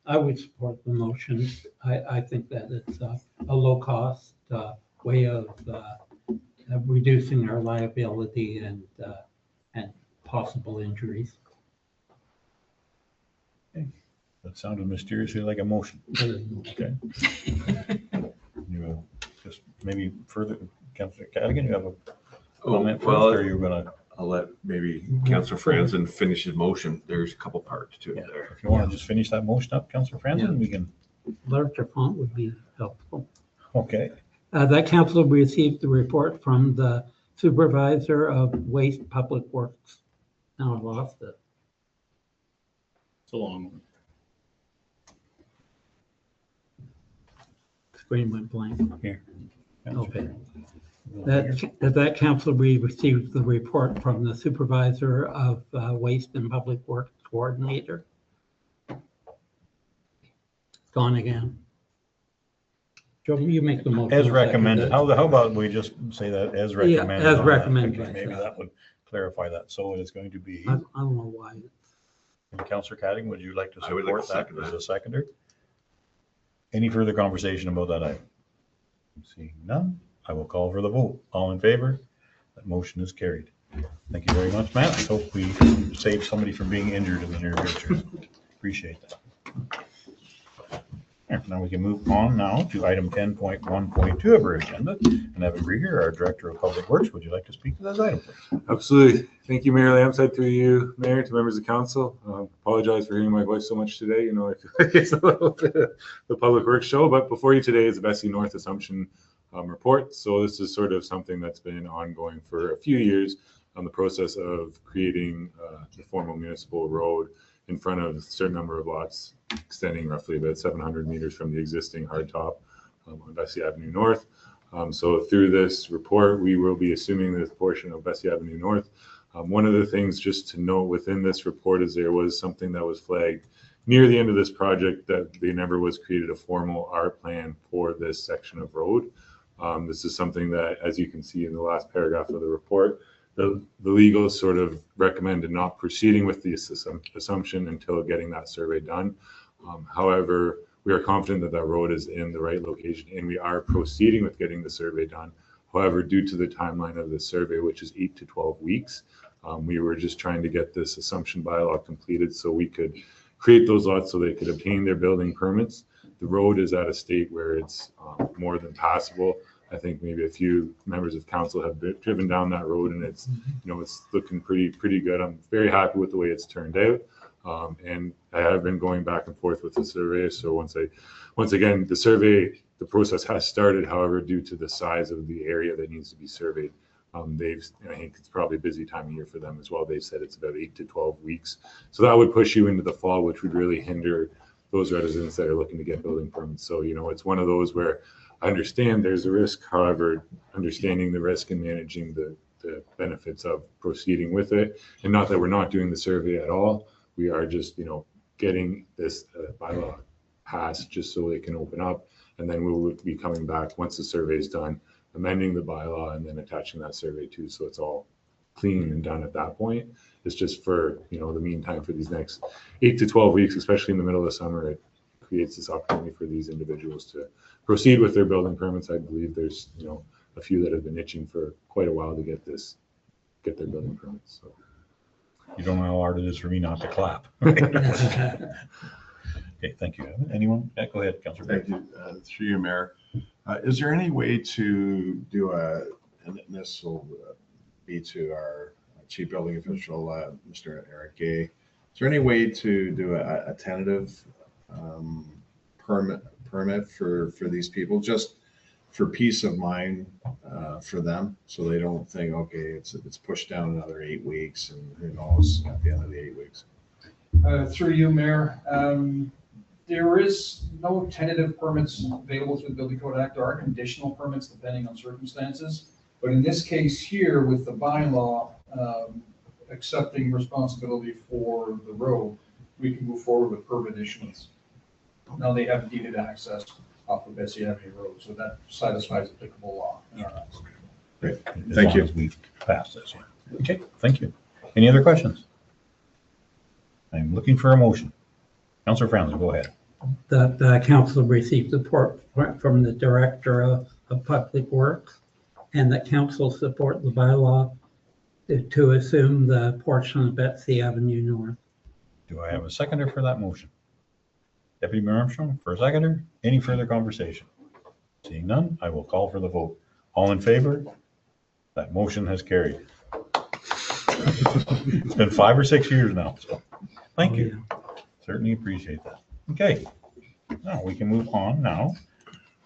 I would support the motion. I think that it's a low cost way of reducing our liability and possible injuries. Okay. That sounded mysteriously like a motion. Okay. You just maybe further, Councillor Cadigan, you have a comment first, or you're gonna? I'll let maybe Councillor Franzen finish his motion. There's a couple parts to it there. If you want to just finish that motion up, Councillor Franzen, we can. Larger font would be helpful. Okay. That council received the report from the supervisor of Waste Public Works. Now I lost it. It's a long one. Screen went blank. Here. Okay. That council received the report from the supervisor of Waste and Public Works Coordinator. Gone again. Joe, you make the motion. As recommended. How about we just say that as recommended? Yeah, as recommended. Maybe that would clarify that. So it is going to be. I don't know why. Councillor Cadigan, would you like to I would like support to that second as a seconder? Any further conversation about that item? Seeing none, I will call for the vote. All in favor? That motion is carried. Thank you very much, Matt. I hope we save somebody from being injured in the near future. Appreciate that. Now we can move on now to item 10.1.2 of our agenda. And Evan Grieger, our Director of Public Works, would you like to speak to this item, please? Absolutely. Thank you, Mayor Lamside, through you, Mayor, to members of council. Apologize for hearing my voice so much today. You know, I feel like it's a little bit of the Public Works show, but before you today is the Bessie North Assumption report. So this is sort of something that's been ongoing for a few years on the process of creating the formal municipal road in front of a certain number of lots, extending roughly about 700 meters from the existing hardtop on Bessie Avenue North. So through this report, we will be assuming this portion of Bessie Avenue North. One of the things just to note within this report is there was something that was flagged near the end of this project that there never was created a formal R plan for this section of road. This is something that, as you can see in the last paragraph of the report, the legal sort of recommended not proceeding with the assumption until getting that survey done. However, we are confident that that road is in the right location and we are proceeding with getting the survey done. However, due to the timeline of the survey, which is 8 to 12 weeks, we were just trying to get this assumption bylaw completed so we could create those lots so they could obtain their building permits. The road is at a state where it's more than passable. I think maybe a few members of council have driven down that road and it's, you know, it's looking pretty good. I'm very happy with the way it's turned out. And I have been going back and forth with the surveyor. So once again, the process has started. However, due to the size of the area that needs to be surveyed, I think it's probably a busy time of year for them as well. They've said it's about 8 to 12 weeks. So that would push you into the fall, which would really hinder those residents that are looking to get building permits. So, you know, it's one of those where I understand there's a risk. However, understanding the risk and managing the benefits of proceeding with it, and not that we're not doing the survey at all. We are just, you know, getting this bylaw passed just so it can open up. And then we will be coming back once the survey is done, amending the bylaw and then attaching that survey too. So it's all clean and done at that point. It's just for, you know, the meantime for these next 8 to 12 weeks, especially in the middle of the summer, it creates this opportunity for these individuals to proceed with their building permits. I believe there's, you know, a few that have been itching for quite a while to get their building permits. So. You don't know how hard it is for me not to clap. Okay, thank you, Evan. Anyone? Yeah, go ahead, Councillor. Thank you. Through you, Mayor. Is there any way to do and this will be to our Chief Building Official, Mr. Eric Gay. Is there any way to do a tentative permit for these people, just for peace of mind for them, so they don't think, okay, it's pushed down another 8 weeks and who knows at the end of the 8 weeks? Through you, Mayor, there is no tentative permits available through the Building Code Act. There are conditional permits depending on circumstances. But in this case here, with the bylaw accepting responsibility for the road, we can move forward with permit issuance. Now they have deeded access off of Bessie Avenue Road, so that satisfies applicable law in our eyes. Great, As thank long you. as we've passed this. Yeah. Okay, thank you. Any other questions? I'm looking for a motion. Councillor Franz, go ahead. The council received support from the Director of Public Works, and that council support the bylaw to assume the portion of Bessie Avenue North. Do I have a seconder for that motion? Deputy Mayor Armstrong for a seconder. Any further conversation? Seeing none, I will call for the vote. All in favor? That motion has carried. It's been 5 or 6 years now, so thank you. Certainly appreciate that. Okay, now we can move on now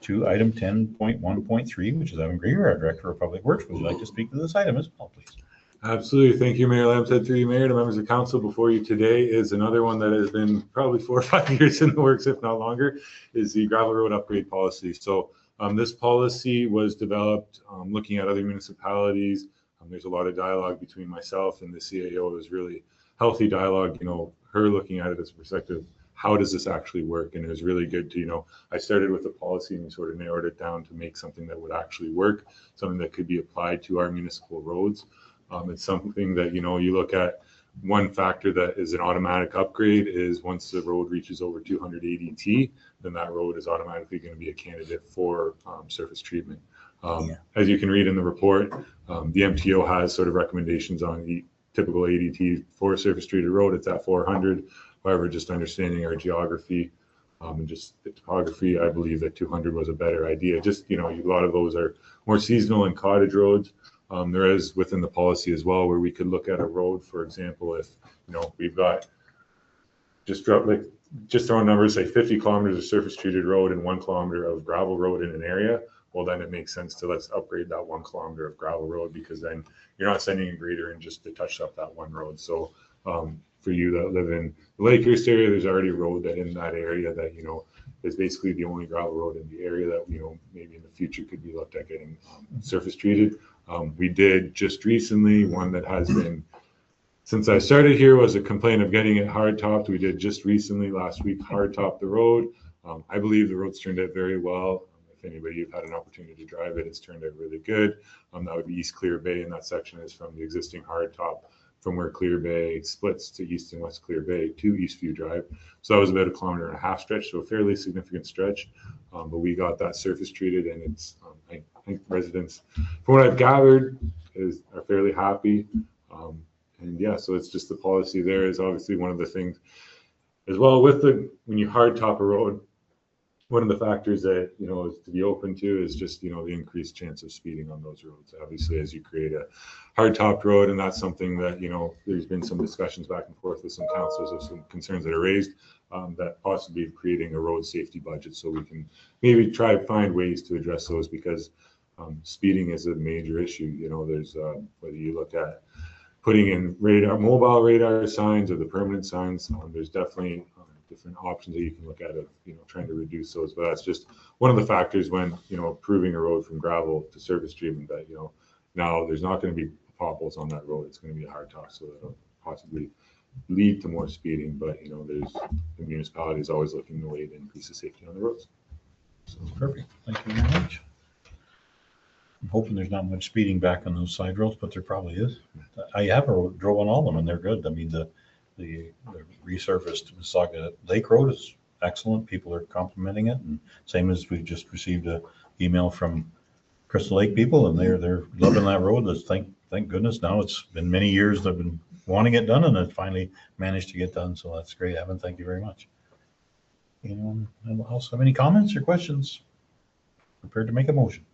to item 10.1.3, which is Evan Grieger, our Director of Public Works. Would you like to speak to this item as well, please? Absolutely. Thank you, Mayor Lamshead. Through you, Mayor, to members of council, before you today is another one that has been probably 4 or 5 years in the works, if not longer, is the gravel road upgrade policy. So this policy was developed looking at other municipalities. There's a lot of dialogue between myself and the CAO. It was really healthy dialogue, you know, her looking at it as a perspective, how does this actually work? And it was really good to, you know, I started with the policy and we sort of narrowed it down to make something that would actually work, something that could be applied to our municipal roads. It's something that, you know, you look at one factor that is an automatic upgrade is once the road reaches over 200 ADT, then that road is automatically going to be a candidate for surface treatment. As you can read in the report, the MTO has sort of recommendations on the typical ADT for a surface treated road. It's at 400. However, just understanding our geography, And just the topography, I believe that 200 was a better idea. Just, a lot of those are more seasonal and cottage roads. There is within the policy as well where we could look at a road, for example, if, we've got just throwing numbers, say 50 kilometers of surface treated road and 1 kilometer of gravel road in an area. Well, then it makes sense to let's upgrade that 1 kilometer of gravel road, because then you're not sending a grader in just to touch up that one road. So for you that live in the Lake Erie area, there's already a road that in that area that, is basically the only gravel road in the area that, maybe in the future could be looked at getting surface treated. We did just recently one that has been, since I started here, was a complaint of getting it hard topped. We did just recently last week hard top the road. I believe the road's turned out very well. If anybody you've had an opportunity to drive it, it's turned out really good. That would be East Clear Bay, and that section is from the existing hard top from where Clear Bay splits to East and West Clear Bay to Eastview Drive. So that was about 1.5 kilometer stretch, so a fairly significant stretch. But we got that surface treated, and it's I think residents, from what I've gathered, are fairly happy. And yeah, so it's just the policy there is obviously one of the things as well with when you hard top a road. One of the factors that, is to be open to is just, the increased chance of speeding on those roads. Obviously, as you create a hard topped road, and that's something that, there's been some discussions back and forth with some councils of some concerns that are raised, that possibly creating a road safety budget. So we can maybe try to find ways to address those, because speeding is a major issue. There's whether you look at putting in mobile radar signs or the permanent signs, there's definitely different options that you can look at of, trying to reduce those. But that's just one of the factors when, approving a road from gravel to surface treatment that, now there's not going to be potholes on that road. It's going to be a hard top, so that'll possibly lead to more speeding. But, there's the municipality is always looking the way to increase the safety on the roads. So perfect. Thank you very much. I'm hoping there's not much speeding back on those side roads, but there probably is. I have drove on all of them, and they're good. I mean, the resurfaced Mississauga Lake Road is excellent. People are complimenting it, and same as we just received an email from Crystal Lake people, and they're loving that road. That's thank goodness. Now it's been many years they've been wanting it done, and it finally managed to get done. So that's great, Evan. Thank you very much. Anyone else have any comments or questions? Prepared to make a motion.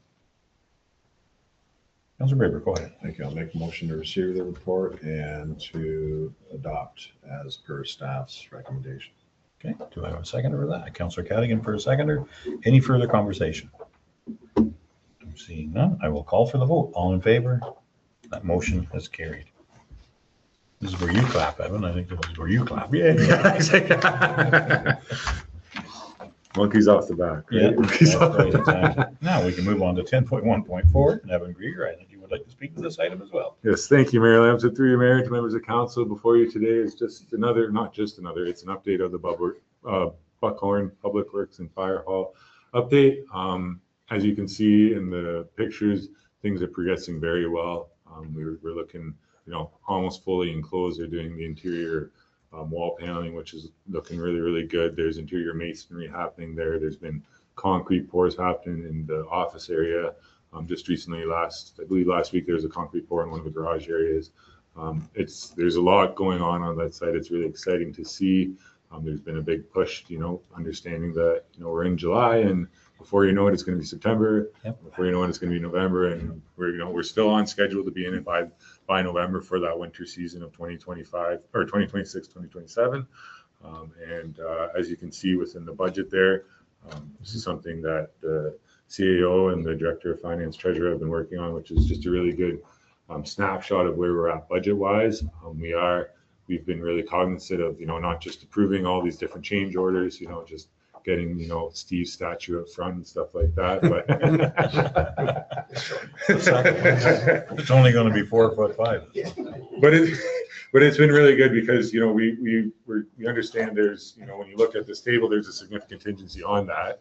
Councilor Braber, go ahead. Thank you. I'll make a motion to receive the report and to adopt as per staff's recommendation. Okay, do I have a seconder for that? Councilor Cadigan for a seconder. Any further conversation? I'm seeing none. I will call for the vote. All in favor? That motion is carried. This is where you clap, Evan. I think this is where you clap. Yeah. Monkeys off the back. Right? Yeah, that's right, exactly. Now we can move on to 10.1.4. Evan Greer, I think you would like to speak to this item as well. Yes, thank you, Mayor Lamson. Through your mayor, to members of council, before you today is just another, not just another, it's an update of the Buckhorn Public Works and Fire Hall update. As you can see in the pictures, things are progressing very well. We're looking, almost fully enclosed. They're doing the interior wall paneling, which is looking really, really good. There's interior masonry happening there. There's been concrete pours happening in the office area. Just recently, I believe last week, there was a concrete pour in one of the garage areas. There's a lot going on that site. It's really exciting to see. There's been a big push, understanding that, we're in July, and before you know it, it's going to be September. Yep. Before you know it, it's going to be November, and we're still on schedule to be in it by November for that winter season of 2025 or 2026, 2027. As you can see within the budget there, this is something that the CAO and the Director of Finance Treasurer have been working on, which is just a really good snapshot of where we're at budget-wise. We've been really cognizant of, not just approving all these different change orders, just getting, Steve's statue up front and stuff like that. But it's only going to be 4'5". But it's been really good because, we understand there's, when you look at this table, there's a significant contingency on that.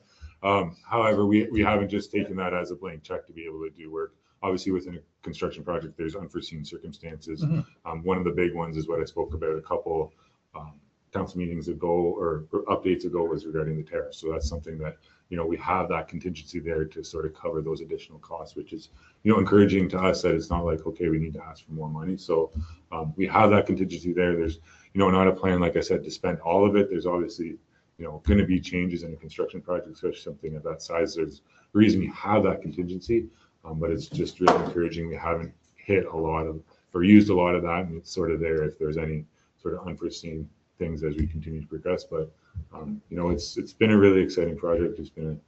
However, we haven't just taken that as a blank check to be able to do work. Obviously, within a construction project, there's unforeseen circumstances. Mm-hmm. One of the big ones is what I spoke about a couple council meetings ago or updates ago was regarding the tariff. So that's something that, we have that contingency there to sort of cover those additional costs, which is, encouraging to us that it's not like, okay, we need to ask for more money. So we have that contingency there. There's, not a plan, like I said, to spend all of it. There's obviously, going to be changes in a construction project, especially something of that size. There's a reason you have that contingency, but it's just really encouraging. We haven't hit a lot of or used a lot of that, and it's sort of there if there's any sort of unforeseen things as we continue to progress. But it's been a really exciting project. It's been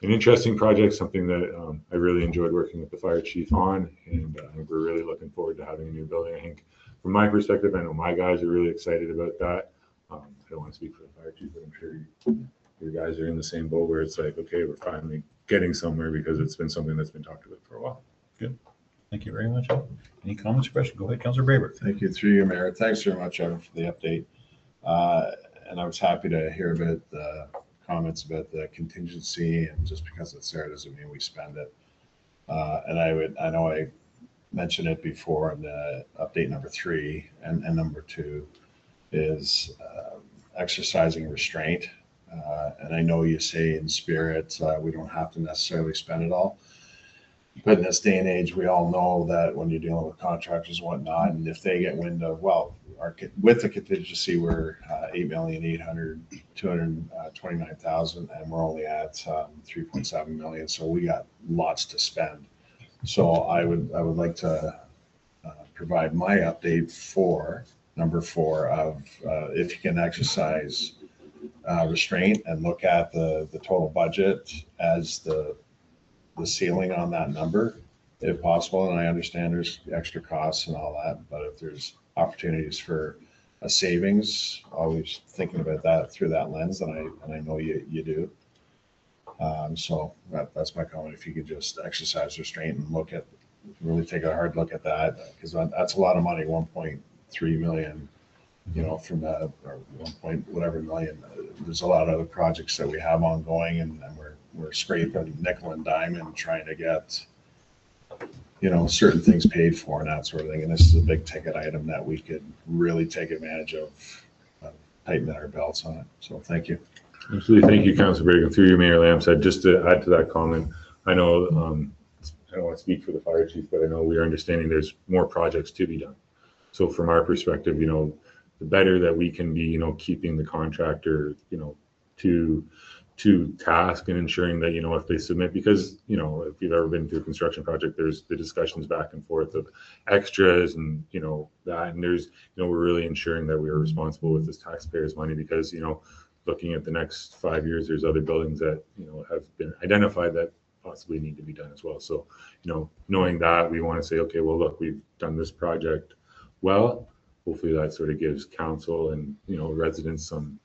an interesting project, something that I really enjoyed working with the fire chief on, and we're really looking forward to having a new building. I think from my perspective, I know my guys are really excited about that. I don't want to speak for the fire chief, but I'm sure your guys are in the same boat where it's like, okay, we're finally getting somewhere because it's been something that's been talked about for a while. Good. Thank you very much. Any comments or questions? Go ahead, Councillor Braber. Thank you, through you, Mayor. Thanks very much, Evan, for the update. And I was happy to hear about the comments about the contingency, and just because it's there doesn't mean we spend it. And I know I mentioned it before in the update number 3, and number 2 is exercising restraint. And I know you say in spirit, we don't have to necessarily spend it all. But in this day and age, we all know that when you're dealing with contractors and whatnot, and if they get wind of, well, with the contingency, we're 8,229,000, and we're only at 3.7 million. So we got lots to spend. So I would like to provide my update for number 4 of if you can exercise restraint and look at the total budget as the ceiling on that number, if possible. And I understand there's extra costs and all that, but if there's opportunities for a savings, always thinking about that through that lens, and I know you do. So that's my comment. If you could just exercise restraint and really take a hard look at that, because that's a lot of money, 1.3 million, from that, or 1 point whatever million. There's a lot of other projects that we have ongoing, and we're scraping nickel and dime and trying to get certain things paid for and that sort of thing. And this is a big ticket item that we could really take advantage of tightening our belts on it. So thank you. Absolutely. Thank you, Councilor Bragan. Through you, Mayor Lamb. Said just to add to that comment, I know I don't want to speak for the fire chief, but I know we are understanding there's more projects to be done. So from our perspective, the better that we can be, keeping the contractor, to task and ensuring that, if they submit, because, if you've ever been through a construction project, there's the discussions back and forth of extras and, that, and there's, we're really ensuring that we are responsible with this taxpayers' money, because, looking at the next 5 years, there's other buildings that, have been identified that possibly need to be done as well. So, knowing that, we want to say, okay, well, look, we've done this project well. Hopefully that sort of gives council and, residents some,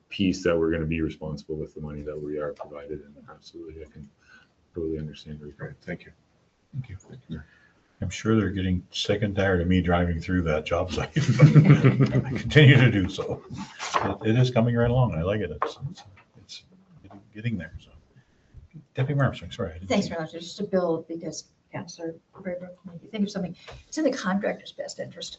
peace that we're going to be responsible with the money that we are provided. And absolutely, I can totally understand. Great. Thank you. Thank you. I'm sure they're getting sick and tired of me driving through that job site. I continue to do so. It is coming right along. I like it. It's getting there. So, Deputy Armstrong, sorry. Thanks very much. Just to build, because Councillor Braber made me think of something. It's in the contractor's best interest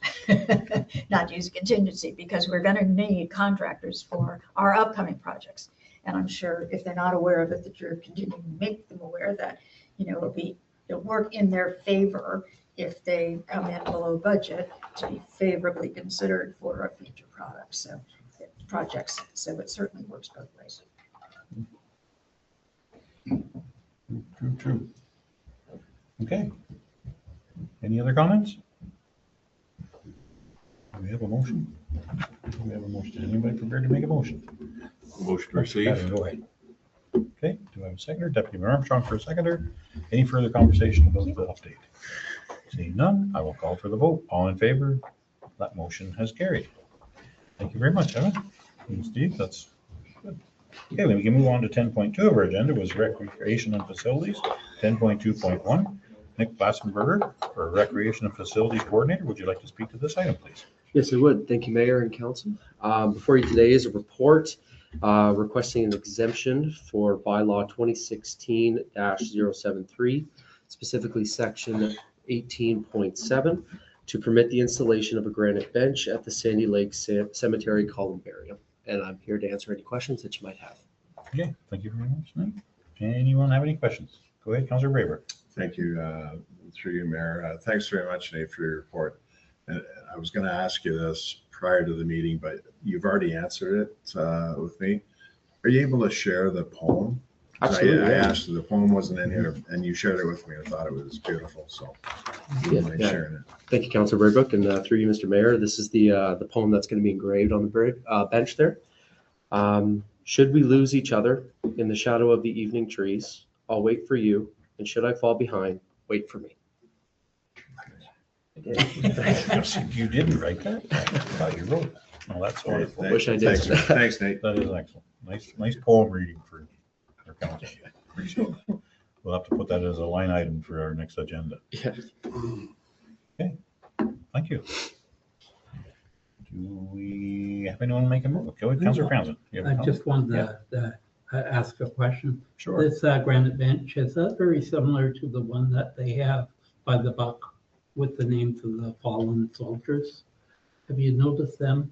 not to use a contingency, because we're going to need contractors for our upcoming projects. And I'm sure if they're not aware of it, that you're continuing to make them aware that, it'll work in their favor if they come in below budget to be favorably considered for our future projects. So it certainly works both ways. True. Okay. Any other comments? Do we have a motion? Anybody prepared to make a motion? Motion to receive. Go ahead. Okay. Do I have a seconder? Deputy Mayor Armstrong for a seconder. Any further conversation about the update? Seeing none, I will call for the vote. All in favor? That motion has carried. Thank you very much, Evan. And Steve, that's good. Okay, then we can move on to 10.2 of our agenda, was recreation and facilities. 10.2.1. Nick Blassenberger, for Recreation and Facilities Coordinator. Would you like to speak to this item, please? Yes, I would. Thank you, Mayor and Council. Before you today is a report requesting an exemption for bylaw 2016-073, specifically section 18.7, to permit the installation of a granite bench at the Sandy Lake Cemetery columbarium. And I'm here to answer any questions that you might have. Okay, thank you very much, Nick. Anyone have any questions? Go ahead, Councillor Braber. Thank you, through you, Mayor. Thanks very much, Nate, for your report. And I was going to ask you this prior to the meeting, but you've already answered it with me. Are you able to share the poem? 'Cause Absolutely, I yeah. asked, the poem wasn't in here, and you shared it with me. I thought it was beautiful, so. I Yeah, mind yeah. sharing it. Thank you, Councilor Birdbrook, and through you, Mr. Mayor, this is the poem that's going to be engraved on the bench there. Should we lose each other in the shadow of the evening trees, I'll wait for you, and should I fall behind, wait for me. You didn't write that? I thought you wrote it. No, that's wonderful. Wish I did. Thanks, thanks, Nate. That is excellent. Nice poem reading for our council. Appreciate it. We'll have to put that as a line item for our next agenda. Yeah. Okay, thank you. Do we have anyone make a move? Okay, Councilor Franzen. you have a I comment? just wanted to ask a question. Sure. This granite bench, is that very similar to the one that they have by the buck with the names of the fallen soldiers? Have you noticed them?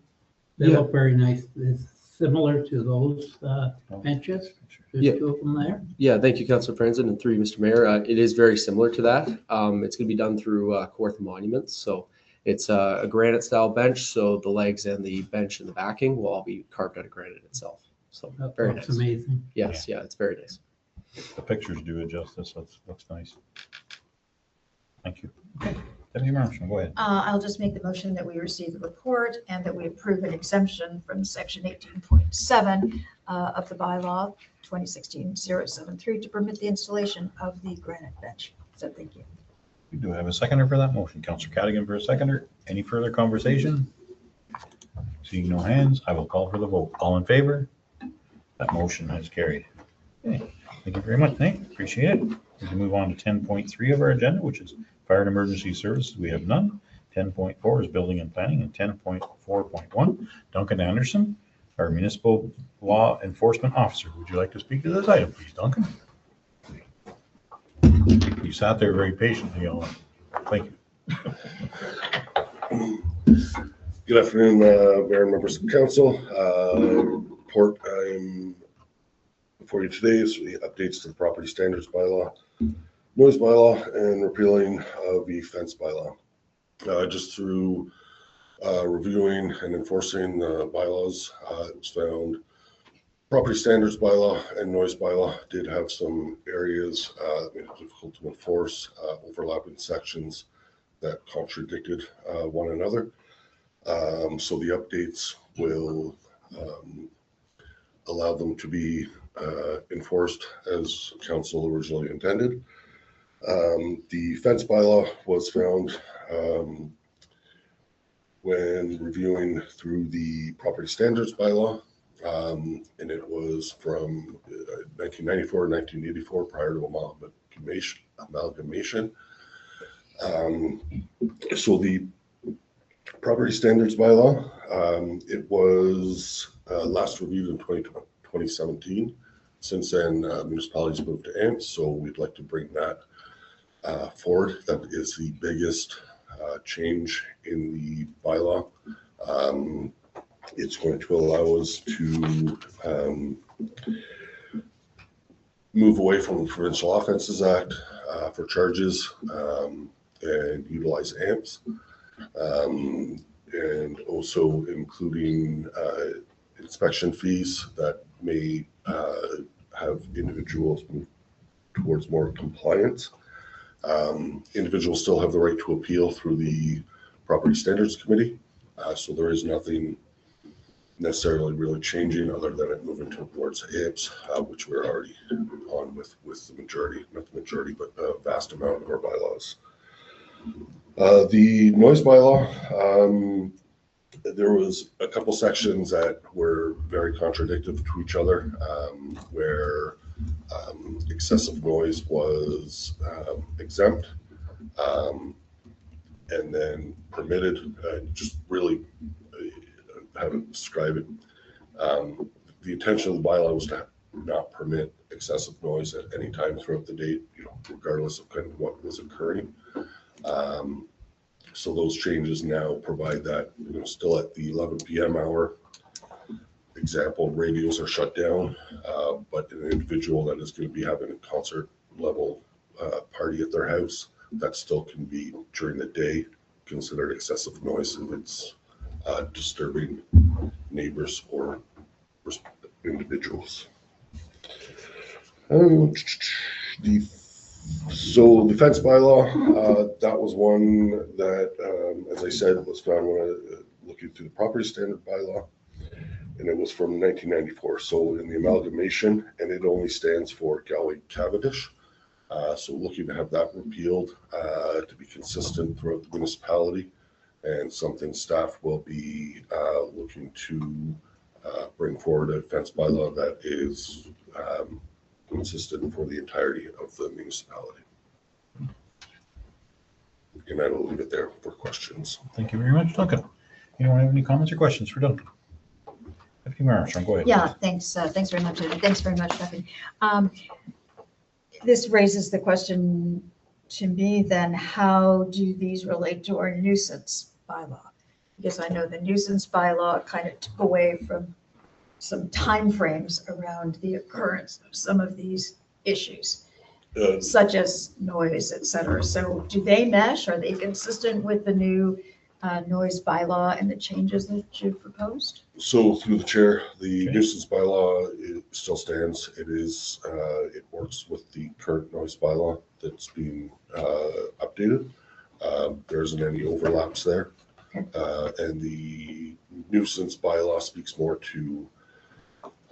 They Yeah. look very nice. Is similar to those benches? There's Yeah. two of them there. Yeah, thank you, Councilor Franzen, and through you, Mr. Mayor. It is very similar to that. It's going to be done through Kawartha Monuments. So it's a granite style bench. So the legs and the bench and the backing will all be carved out of granite itself. So That very looks nice. amazing. Yes, yeah, it's very nice. The pictures do it justice. Looks nice. Thank you. Okay, Deputy Marshal, go ahead. I'll just make the motion that we receive the report and that we approve an exemption from section 18.7 of the bylaw 2016-073 to permit the installation of the granite bench. So thank you. We do have a seconder for that motion. Councilor Cadigan for a seconder. Any further conversation? Seeing no hands, I will call for the vote. All in favor? That motion has carried. Okay, thank you very much, Nate. Appreciate it. We can move on to 10.3 of our agenda, which is fire and emergency services. We have none. 10.4 is building and planning, and 10.4.1, Duncan Anderson, our municipal law enforcement officer. Would you like to speak to this item, please, Duncan? You sat there very patiently, Alan. Thank you. Good afternoon, Mayor and members of council. Report I'm before you today is the updates to the property standards bylaw, noise bylaw, and repealing of the fence bylaw. Just through reviewing and enforcing the bylaws, it was found property standards bylaw and noise bylaw did have some areas that made it difficult to enforce, overlapping sections that contradicted one another. So the updates will allow them to be enforced as council originally intended. The fence bylaw was found when reviewing through the property standards bylaw, and it was from 1994 1984 prior to amalgamation. So the property standards bylaw, it was last reviewed in 2017. Since then, municipalities moved to AMPS, so we'd like to bring that forward. That is the biggest change in the bylaw. It's going to allow us to move away from the Provincial Offences Act for charges and utilize AMPS. And also including inspection fees that may have individuals move towards more compliance. Individuals still have the right to appeal through the Property Standards Committee. So there is nothing necessarily really changing other than it moving towards AMPS, which we're already on with the majority, not the majority, but a vast amount of our bylaws. The noise bylaw, there was a couple sections that were very contradictory to each other, where excessive noise was exempt and then permitted. Just really how to describe it. The intention of the bylaw was to not permit excessive noise at any time throughout the day, regardless of kind of what was occurring. So those changes now provide that, still at the 11 p.m. hour. Example, radios are shut down, but an individual that is going to be having a concert level party at their house, that still can be during the day considered excessive noise if it's disturbing neighbors or individuals. So the fence bylaw, that was one that, as I said, was found when I looking through the property standard bylaw, and it was from 1994. So in the amalgamation, and it only stands for Galway Cavendish. So looking to have that repealed to be consistent throughout the municipality, and something staff will be looking to bring forward a fence bylaw that is consistent for the entirety of the municipality. And I will leave it there for questions. Thank you very much, Duncan. Anyone have any comments or questions for Duncan? Deputy Mayor Armstrong, go ahead. Yeah, thanks. Thanks very much. And thanks very much, Becky. This raises the question to me then, how do these relate to our nuisance bylaw? Because I know the nuisance bylaw kind of took away from some timeframes around the occurrence of some of these issues, such as noise, et cetera. So do they mesh? Are they consistent with the new noise bylaw and the changes that you've proposed? So through the chair, the nuisance bylaw it still stands. It is, it works with the current noise bylaw that's being updated. There isn't any overlaps there. And the nuisance bylaw speaks more to,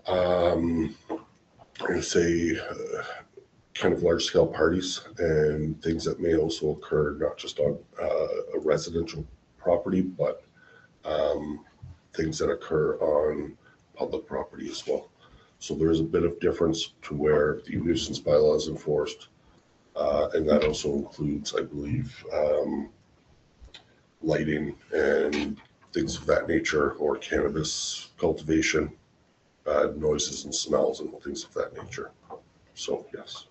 I'm going to say, kind of large scale parties and things that may also occur not just on a residential property, but things that occur on public property as well. So there is a bit of difference to where the nuisance bylaw is enforced. And that also includes, I believe, lighting and things of that nature, or cannabis cultivation, noises and smells and things of that nature. So, yes.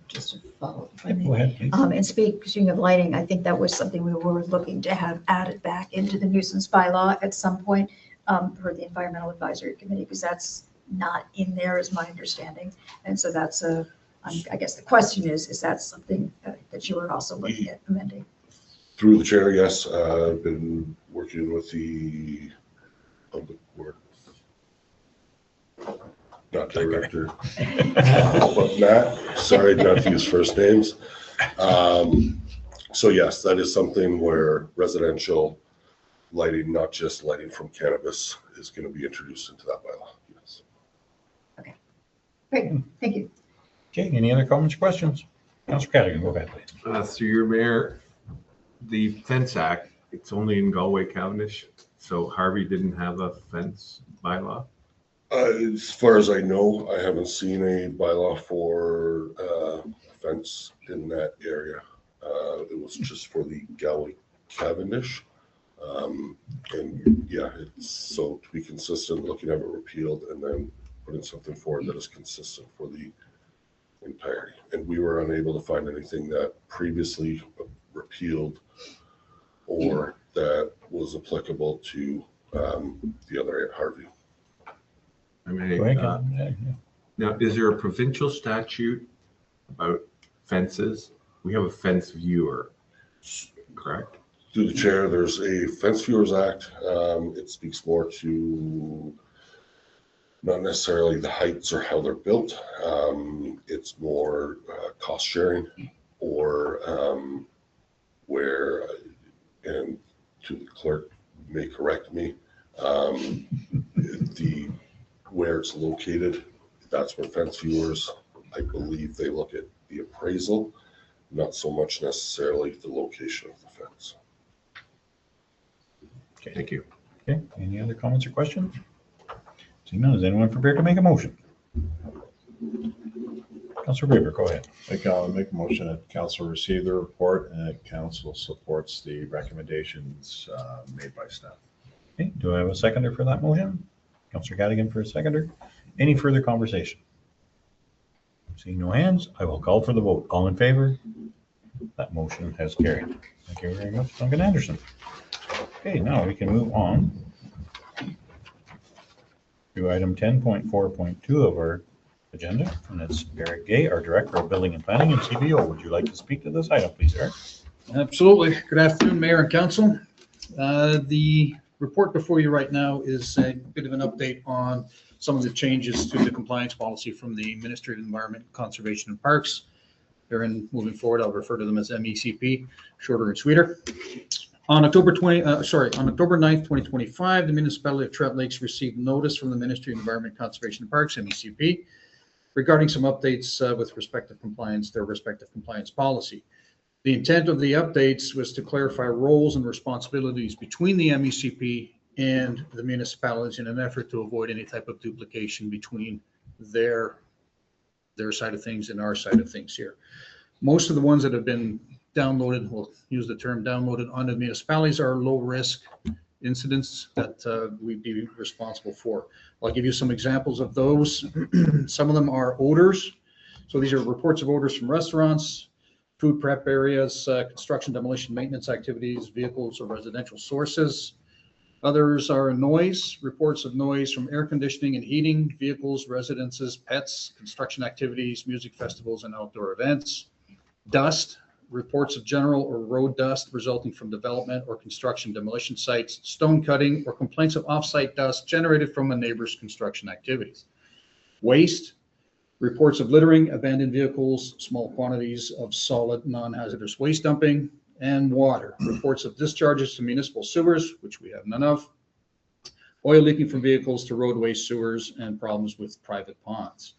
Just to follow up. Go ahead, please. And speaking of lighting, I think that was something we were looking to have added back into the nuisance bylaw at some point for the Environmental Advisory Committee, because that's not in there, is my understanding. And so that's I guess the question is that something that you were also looking at amending? Through the chair, yes. I've been working with the public works, not director, but Matt, sorry not to use first names. So yes, that is something where residential lighting, not just lighting from cannabis, is going to be introduced into that bylaw. Yes. Okay, great, thank you. Okay, any other comments or questions? Councilor Cadigan, go ahead, please. Through your mayor, the Fence Act, it's only in Galway Cavendish. So Harvey didn't have a fence bylaw? As far as I know, I haven't seen a bylaw for fence in that area. It was just for the Galway Cavendish. And yeah, it's so to be consistent, looking at it repealed and then putting something forward that is consistent for the entirety. And we were unable to find anything that previously repealed or that was applicable to the other Harvey. I mean, now, is there a provincial statute about fences? We have a fence viewer, correct? Through the chair, there's a Fence Viewers Act. It speaks more to not necessarily the heights or how they're built. It's more cost sharing, or where, and to the clerk may correct me, where it's located, that's where fence viewers, I believe they look at the appraisal, not so much necessarily the location of the fence. Okay, thank you. Okay, any other comments or questions? Seeing none, is anyone prepared to make a motion? Councilor Graber, go ahead. I'll make a motion that council receive the report and that council supports the recommendations made by staff. Okay, do I have a seconder for that motion? Councilor Cadigan for a seconder. Any further conversation? Seeing no hands, I will call for the vote. All in favor? That motion has carried. Thank you very much, Duncan Anderson. Okay, now we can move on to item 10.4.2 of our agenda, and it's Eric Gay, our Director of Building and Planning and CBO. Would you like to speak to this item, please, Eric? Absolutely. Good afternoon, Mayor and Council. The report before you right now is a bit of an update on some of the changes to the compliance policy from the Ministry of Environment, Conservation and Parks. They're in moving forward. I'll refer to them as MECP, shorter and sweeter. On October 9th, 2025, the municipality of Trent Lakes received notice from the Ministry of Environment, Conservation and Parks, MECP, regarding some updates with respective compliance, their respective compliance policy. The intent of the updates was to clarify roles and responsibilities between the MECP and the municipalities in an effort to avoid any type of duplication between their side of things and our side of things here. Most of the ones that have been downloaded, we'll use the term downloaded onto the municipalities, are low risk incidents that we'd be responsible for. I'll give you some examples of those. Some of them are odors. So these are reports of odors from restaurants, food prep areas, construction, demolition, maintenance activities, vehicles or residential sources. Others are noise, reports of noise from air conditioning and heating, vehicles, residences, pets, construction activities, music festivals, and outdoor events. Dust, reports of general or road dust resulting from development or construction demolition sites, stone cutting, or complaints of off-site dust generated from a neighbor's construction activities. Waste, reports of littering, abandoned vehicles, small quantities of solid non-hazardous waste dumping, and water, reports of discharges to municipal sewers, which we have none of, oil leaking from vehicles to roadways, sewers, and problems with private ponds.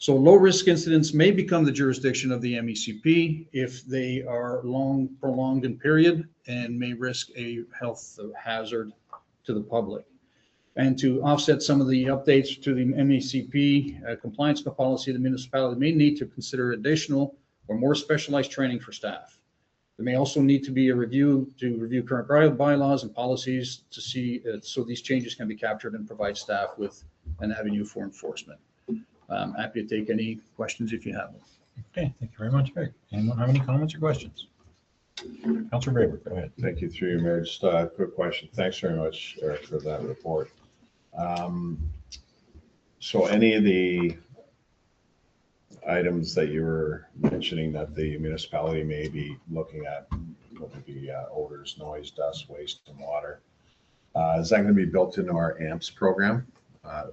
So low-risk incidents may become the jurisdiction of the MECP if they are long, prolonged in period and may risk a health hazard to the public. And to offset some of the updates to the MECP compliance policy, the municipality may need to consider additional or more specialized training for staff. There may also need to be a review to review current bylaws and policies to see so these changes can be captured and provide staff with an avenue for enforcement. I'm happy to take any questions if you have them. Okay, thank you very much, Eric. Anyone have any comments or questions? Councilor Braber, go ahead. Thank you, through you, Mayor. Just a quick question. Thanks very much, Eric, for that report. So any of the items that you were mentioning that the municipality may be looking at, would be odors, noise, dust, waste, and water, is that going to be built into our AMPS program?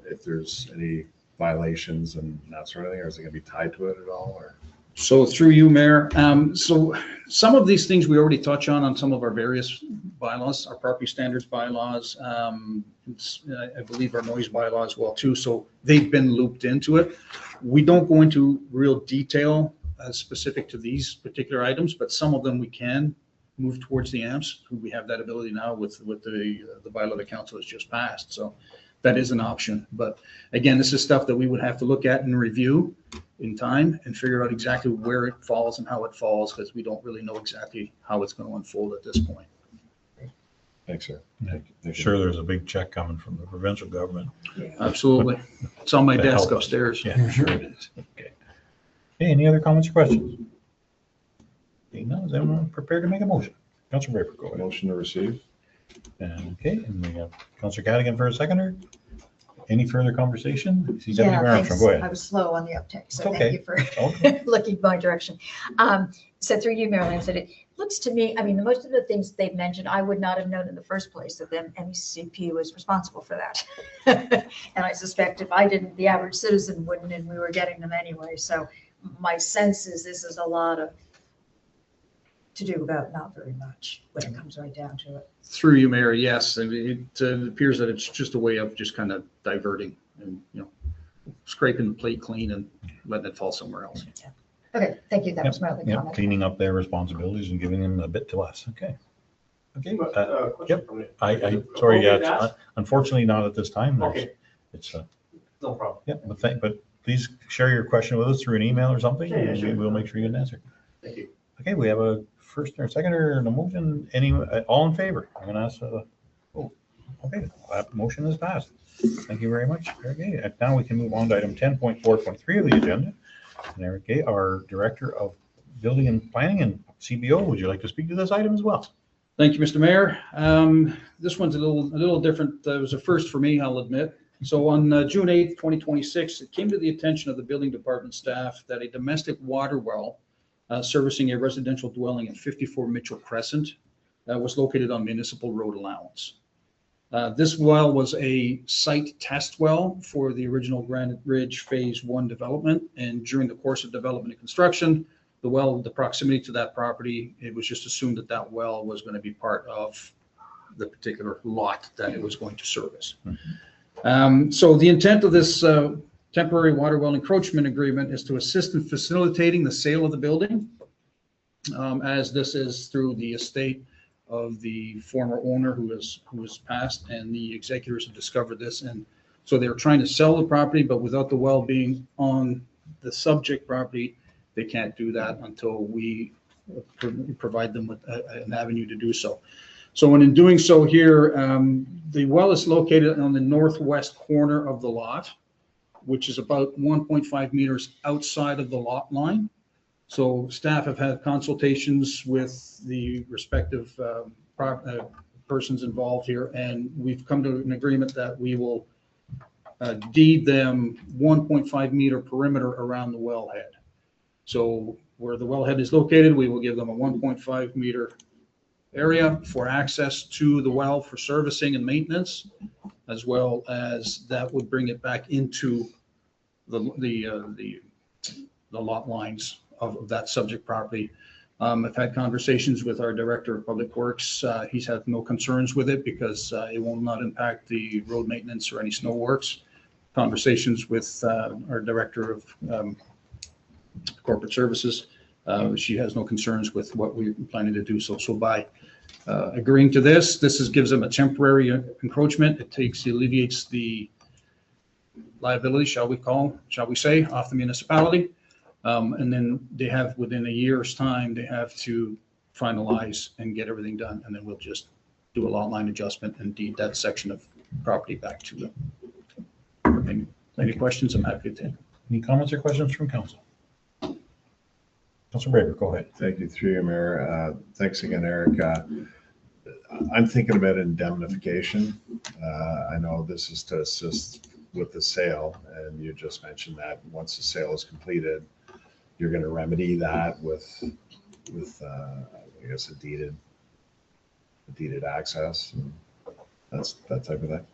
If there's any violations and that sort of thing, or is it going to be tied to it at all? Or? So through you, Mayor. So some of these things we already touch on some of our various bylaws, our property standards bylaws. I believe our noise bylaw as well too. So they've been looped into it. We don't go into real detail specific to these particular items, but some of them we can move towards the AMPS. We have that ability now with the bylaw the council has just passed. So that is an option. But again, this is stuff that we would have to look at and review in time and figure out exactly where it falls and how it falls, because we don't really know exactly how it's going to unfold at this point. Thanks, sir. Sure, there's a big check coming from the provincial government. Absolutely. It's on my desk upstairs. Yeah, sure it is. Okay. Hey, any other comments or questions? No, is anyone prepared to make a motion? Councilor Braber, go ahead. Motion to receive. Okay, and we have Councilor Cadigan for a seconder. Any further conversation? Yeah, thanks. Go ahead. I was slow on the uptake, so Okay. thank you for looking my direction. So through you, Marilyn, said it looks to me, I mean, most of the things they've mentioned, I would not have known in the first place that the MECP was responsible for that. And I suspect if I didn't, the average citizen wouldn't, and we were getting them anyway. So my sense is this is a lot of to do about not very much when it comes right down to it. Through you, Mayor, yes. And it appears that it's just a way of just kind of diverting and, scraping the plate clean and letting it fall somewhere else. Yeah. Okay, thank you. That was my only comment. Cleaning up their responsibilities and giving them a bit to us. Okay. Okay. Yep. Sorry, unfortunately not at this time. Okay. It's no problem. Yeah, but please share your question with us through an email or something, Yeah, and sure. we'll make sure you get an answer. Thank you. Okay, we have a first or seconder and a motion. All in favor? I'm going to ask. Okay, that motion is passed. Thank you very much. Okay, now we can move on to item 10.4.3 of the agenda. And Eric Gay, our Director of Building and Planning and CBO, would you like to speak to this item as well? Thank you, Mr. Mayor. This one's a little different. It was a first for me, I'll admit. So on June 8th, 2026, it came to the attention of the building department staff that a domestic water well servicing a residential dwelling at 54 Mitchell Crescent was located on municipal road allowance. This well was a site test well for the original Granite Ridge Phase 1 development. And during the course of development and construction, the proximity to that property, it was just assumed that that well was going to be part of the particular lot that it was going to service. So the intent of this temporary water well encroachment agreement is to assist in facilitating the sale of the building, as this is through the estate of the former owner who has passed, and the executors have discovered this. And so they're trying to sell the property, but without the well being on the subject property, they can't do that until we provide them with an avenue to do so. So when in doing so here, the well is located on the northwest corner of the lot, which is about 1.5 meters outside of the lot line. So staff have had consultations with the respective persons involved here, and we've come to an agreement that we will deed them 1.5 meter perimeter around the wellhead. So where the wellhead is located, we will give them a 1.5 meter area for access to the well for servicing and maintenance, as well as that would bring it back into the lot lines of that subject property. I've had conversations with our Director of Public Works. He's had no concerns with it because it will not impact the road maintenance or any snow works. Conversations with our Director of Corporate Services. She has no concerns with what we're planning to do. So by agreeing to this gives them a temporary encroachment. It alleviates the liability, shall we say, off the municipality. And then they have, within a year's time, they have to finalize and get everything done. And then we'll just do a lot line adjustment and deed that section of property back to them. Any questions? I'm happy to take. Any comments or questions from council? Councilor Braber, go ahead. Thank you, through you, Mayor. Thanks again, Eric. I'm thinking about indemnification. I know this is to assist with the sale, and you just mentioned that once the sale is completed, you're going to remedy that with I guess a deeded access, and that's that type of thing.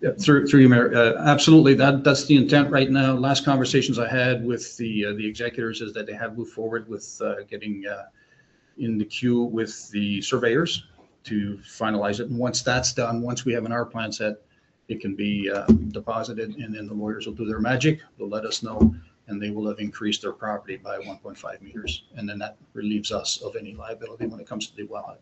Yeah, through you, Mayor. Absolutely, that's the intent right now. Last conversations I had with the executors is that they have moved forward with getting in the queue with the surveyors to finalize it. And once that's done, once we have an R plan set, it can be deposited, and then the lawyers will do their magic. They'll let us know, and they will have increased their property by 1.5 meters. And then that relieves us of any liability when it comes to the wellhead.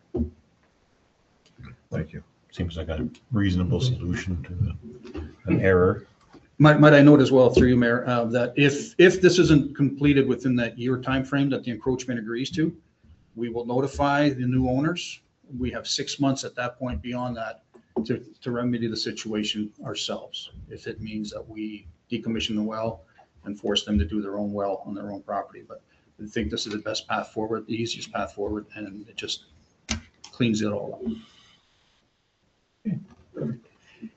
Thank you. Seems like a reasonable solution to an error. Might I note as well, through you, Mayor, that if this isn't completed within that year timeframe that the encroachment agrees to, we will notify the new owners. We have 6 months at that point beyond that to remedy the situation ourselves. If it means that we decommission the well and force them to do their own well on their own property. But I think this is the best path forward, the easiest path forward, and it just cleans it all up.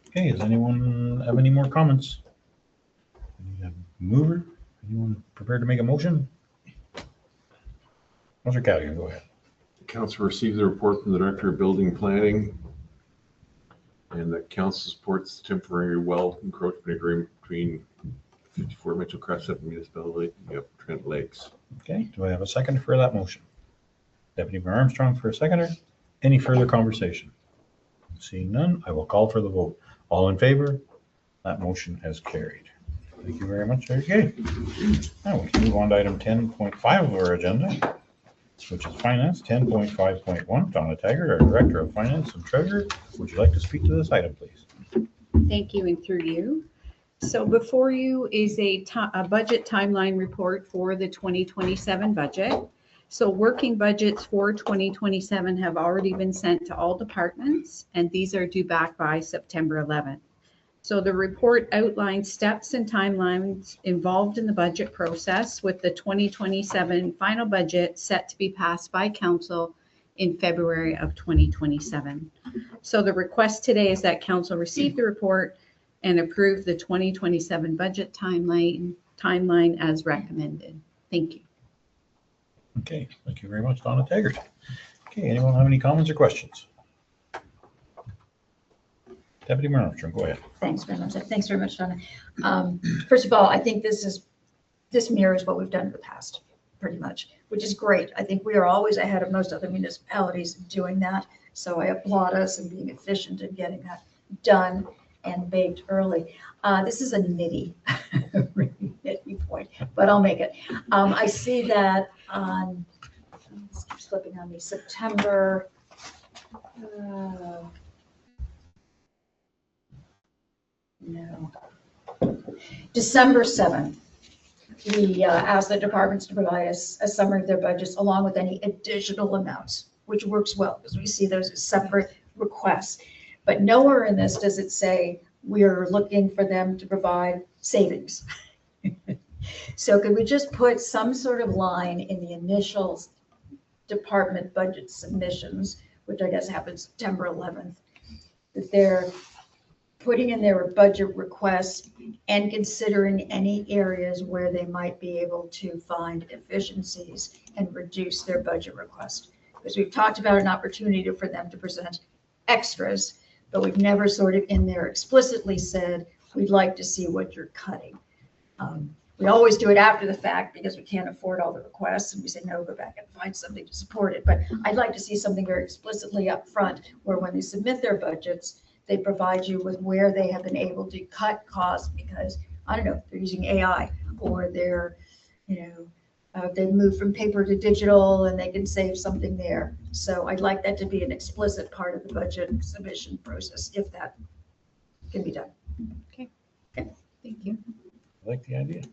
Okay, does anyone have any more comments? Any mover? Anyone prepared to make a motion? Councilor Callaghan, go ahead. Council received the report from the Director of Building Planning, and that council supports the temporary well encroachment agreement between 54 Mitchell Crescent and Municipality of Trent Lakes. Okay, do I have a second for that motion? Deputy Mayor Armstrong for a seconder. Any further conversation? Seeing none, I will call for the vote. All in favor? That motion has carried. Thank you very much. Okay. Now we can move on to item 10.5 of our agenda, which is Finance. 10.5.1, Donna Taggart, our Director of Finance and Treasurer. Would you like to speak to this item, please? Thank you, and through you. So before you is a budget timeline report for the 2027 budget. So working budgets for 2027 have already been sent to all departments, and these are due back by September 11th. So the report outlines steps and timelines involved in the budget process, with the 2027 final budget set to be passed by council in February of 2027. So the request today is that council receive the report and approve the 2027 budget timeline as recommended. Thank you. Okay, thank you very much, Donna Taggart. Okay, anyone have any comments or questions? Deputy Mayor Armstrong, go ahead. Thanks very much. Thanks very much, Donna. First of all, I think this mirrors what we've done in the past, pretty much, which is great. I think we are always ahead of most other municipalities doing that. So I applaud us in being efficient in getting that done and baked early. This is a nitty, really nitty point, but I'll make it. I see that on, this keeps slipping on me, September, December 7th. We asked the departments to provide us a summary of their budgets along with any additional amounts, which works well because we see those as separate requests. But nowhere in this does it say we're looking for them to provide savings. So could we just put some sort of line in the initial department budget submissions, which I guess happened September 11th, that they're putting in their budget requests and considering any areas where they might be able to find efficiencies and reduce their budget request. Because we've talked about an opportunity for them to present extras, but we've never sort of in there explicitly said, we'd like to see what you're cutting. We always do it after the fact because we can't afford all the requests and we say, no, go back and find something to support it. But I'd like to see something very explicitly up front where when they submit their budgets, they provide you with where they have been able to cut costs because, I don't know, they're using AI or they're, they've moved from paper to digital and they can save something there. So I'd like that to be an explicit part of the budget submission process if that can be done. Okay. Thank you. I like the idea.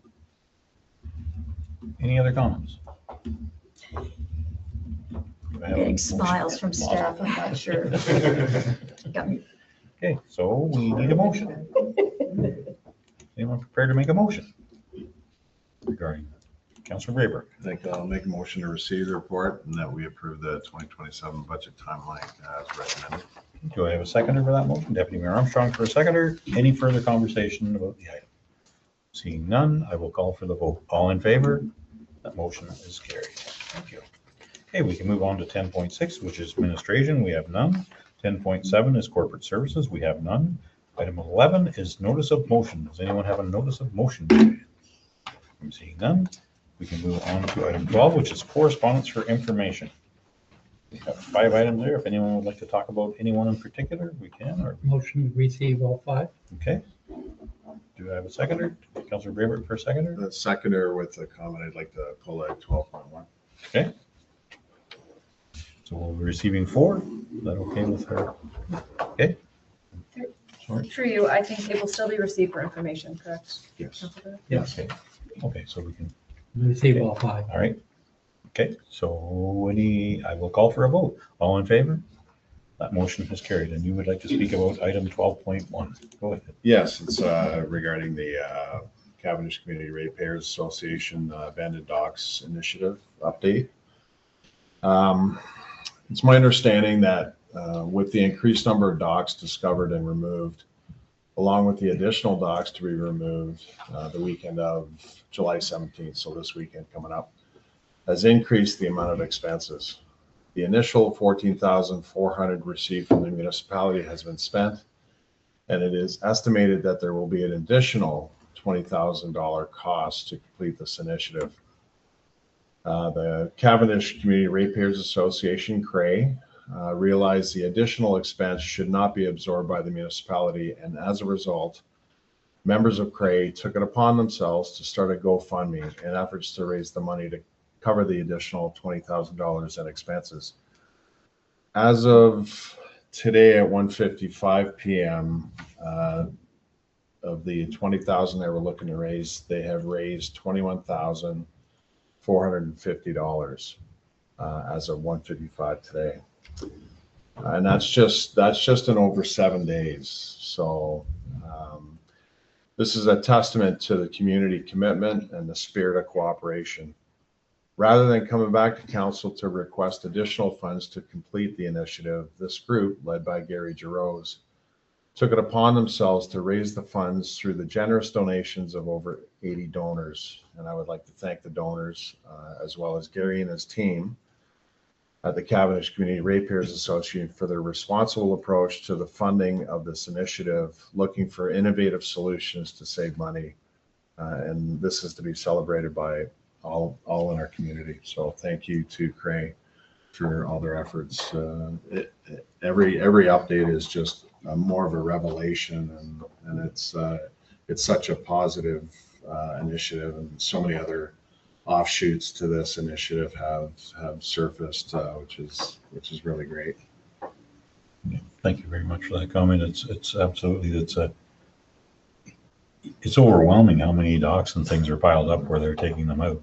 Any other comments? I'm getting smiles from staff, I'm not sure. Got me. Okay, so we need a motion. Anyone prepared to make a motion regarding Councilor Brayberg? I think I'll make a motion to receive the report and that we approve the 2027 budget timeline as recommended. Do I have a seconder for that motion? Deputy Mayor Armstrong for a seconder. Any further conversation about the item? Seeing none, I will call for the vote. All in favor? That motion is carried. Thank you. Okay, we can move on to 10.6, which is administration. We have none. 10.7 is corporate services. We have none. Item 11 is notice of motion. Does anyone have a notice of motion? I'm seeing none. We can move on to item 12, which is correspondence for information. We have 5 items there. If anyone would like to talk about anyone in particular, we can. Or Motion to receive all 5. okay. Do I have a seconder? Councilor Brayberg for a seconder? The seconder with a comment, I'd like to pull out 12.1. Okay. So we'll be receiving 4. Is that okay with her? Okay. Sorry. Through you, I think they will still be received for information, correct? Yes. Councilor? Yes. Okay. Okay, so we can. Receive all 5. All right. Okay, so I will call for a vote. All in favor? That motion has carried. And you would like to speak about item 12.1. Go ahead. Yes, it's regarding the Cavendish Community Ratepayers Association Abandoned Docks Initiative update. It's my understanding that with the increased number of docks discovered and removed, along with the additional docks to be removed the weekend of July 17th, so this weekend coming up, has increased the amount of expenses. The initial $14,400 received from the municipality has been spent, and it is estimated that there will be an additional $20,000 cost to complete this initiative. The Cavendish Community Ratepayers Association, CRAE, realized the additional expense should not be absorbed by the municipality, and as a result, members of CRAE took it upon themselves to start a GoFundMe in efforts to raise the money to cover the additional $20,000 in expenses. As of today at 1:55 p.m., of the $20,000 they were looking to raise, they have raised $21,450 as of 1:55 today, and that's just in over 7 days. So this is a testament to the community commitment and the spirit of cooperation. Rather than coming back to council to request additional funds to complete the initiative, this group, led by Gary Giroux, took it upon themselves to raise the funds through the generous donations of over 80 donors. And I would like to thank the donors, as well as Gary and his team, the Cavendish Community Ratepayers Association for their responsible approach to the funding of this initiative, looking for innovative solutions to save money. And this is to be celebrated by all in our community. So thank you to Cray for all their efforts. Every update is just more of a revelation, and it's such a positive initiative, and so many other offshoots to this initiative have surfaced, which is really great. Thank you very much for that comment. It's absolutely, it's overwhelming how many docks and things are piled up where they're taking them out.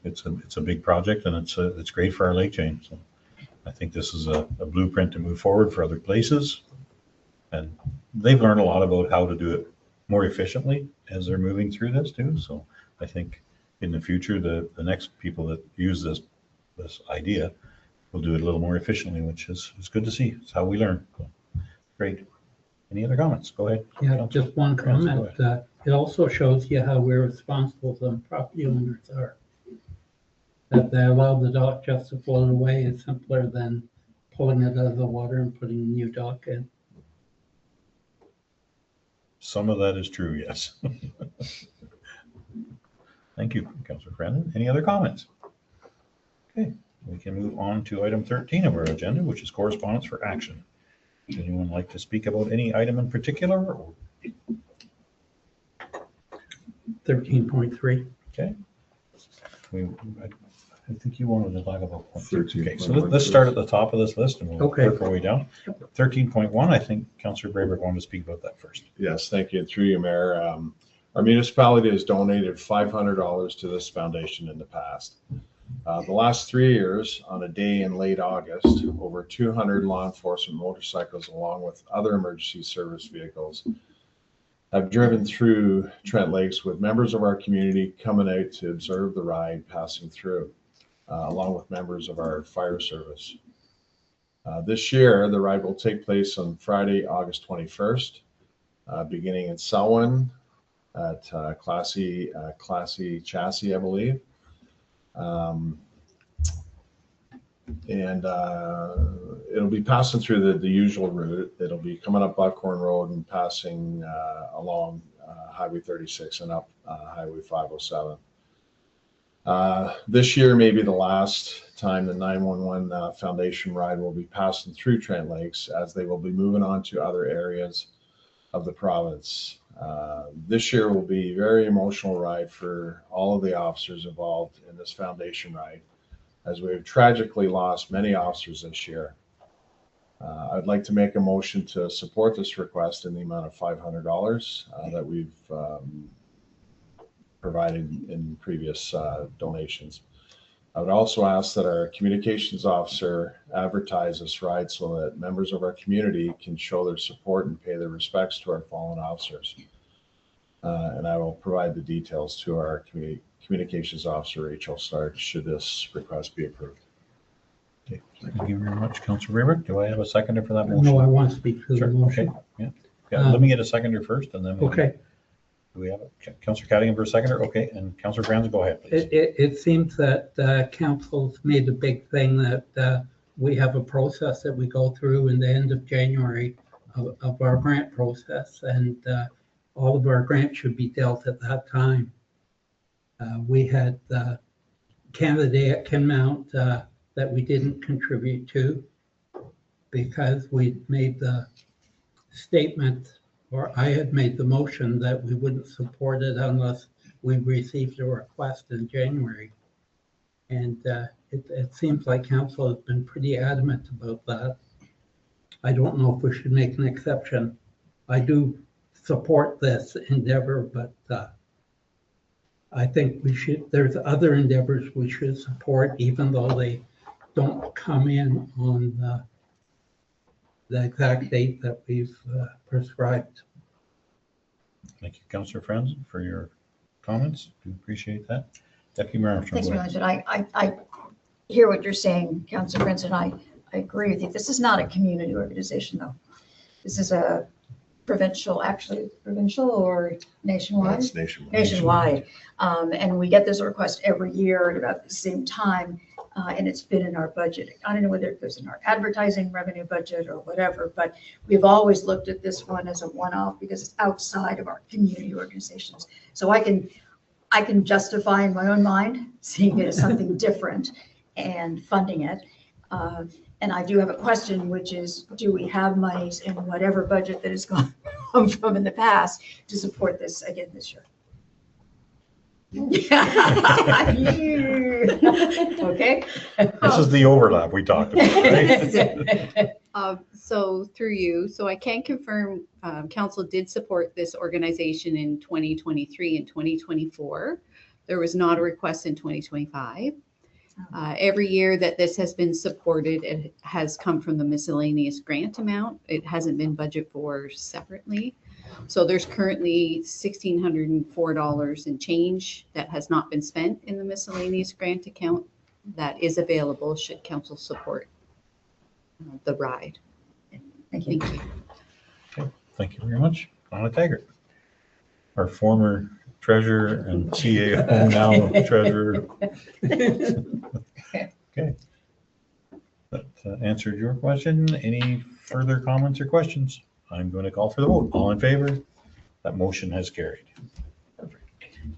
It's a big project, and it's great for our lake chain. So I think this is a blueprint to move forward for other places, and they've learned a lot about how to do it more efficiently as they're moving through this too. So I think in the future, the next people that use this idea will do it a little more efficiently, which is good to see. It's how we learn. So, great. Any other comments? Go ahead. Yeah, Councilor. just one comment. It also shows you how irresponsible some property owners are. That they allow the dock just to float away is simpler than pulling it out of the water and putting a new dock in. Some of that is true, yes. Thank you, Councilor Brandon. Any other comments? Okay, we can move on to item 13 of our agenda, which is correspondence for action. Would anyone like to speak about any item in particular? 13.3. Okay. I think you wanted to talk about 13. Okay, so let's start at the top of this list and we'll Okay. work our way down. 13.1, I think Councilor Braber wanted to speak about that first. Yes, thank you. Through you, Mayor. Our municipality has donated $500 to this foundation in the past. The last 3 years, on a day in late August, over 200 law enforcement motorcycles, along with other emergency service vehicles, have driven through Trent Lakes with members of our community coming out to observe the ride passing through, along with members of our fire service. This year, the ride will take place on Friday, August 21st, beginning in Selwyn at Classy Chassis, I believe. And it'll be passing through the usual route. It'll be coming up Buckhorn Road and passing along Highway 36 and up Highway 507. This year may be the last time the 911 Foundation ride will be passing through Trent Lakes, as they will be moving on to other areas of the province. This year will be a very emotional ride for all of the officers involved in this Foundation ride, as we have tragically lost many officers this year. I'd like to make a motion to support this request in the amount of $500 that we've provided in previous donations. I would also ask that our communications officer advertise this ride so that members of our community can show their support and pay their respects to our fallen officers. And I will provide the details to our communications officer, Rachel Stark, should this request be approved. Okay, thank you very much, Councilor Braber. Do I have a seconder for that motion? No, I want to speak to Sure, the motion. okay, yeah. Let me get a seconder first, and then Okay. Do we have it? Councilor Cadigan for a seconder? Okay, and Councilor Brandon, go ahead, please. It seems that council's made a big thing that we have a process that we go through in the end of January of our grant process, and all of our grants should be dealt at that time. We had Canada Day at Kinmount that we didn't contribute to because we made the statement, or I had made the motion that we wouldn't support it unless we received a request in January. And it seems like council has been pretty adamant about that. I don't know if we should make an exception. I do support this endeavor, but I think we should, there's other endeavors we should support, even though they don't come in on the exact date that we've prescribed. Thank you, Councilor Franz, for your comments. Do appreciate that. Deputy Mayor Armstrong. Thanks, go Mr. ahead. I hear what you're saying, Councilor Prince, and I agree with you. This is not a community organization, though. This is a provincial or nationwide? It's nationwide. Nationwide. And we get this request every year at about the same time. And it's been in our budget. I don't know whether it goes in our advertising revenue budget or whatever, but we've always looked at this one as a one-off because it's outside of our community organizations. So I can justify in my own mind seeing it as something different and funding it. And I do have a question, which is, do we have monies in whatever budget that has gone from in the past to support this again this year? Okay. This is the overlap we talked about, right? So through you, so I can confirm, council did support this organization in 2023 and 2024. There was not a request in 2025. Every year that this has been supported, it has come from the miscellaneous grant amount. It hasn't been budgeted for separately. So there's currently $1,604 and change that has not been spent in the miscellaneous grant account that is available should council support the ride. Thank you. Thank you. Okay, thank you very much. Donna Taggart, our former treasurer and CAO, now treasurer. Okay. That answered your question. Any further comments or questions? I'm going to call for the vote. All in favor? That motion has carried. Perfect.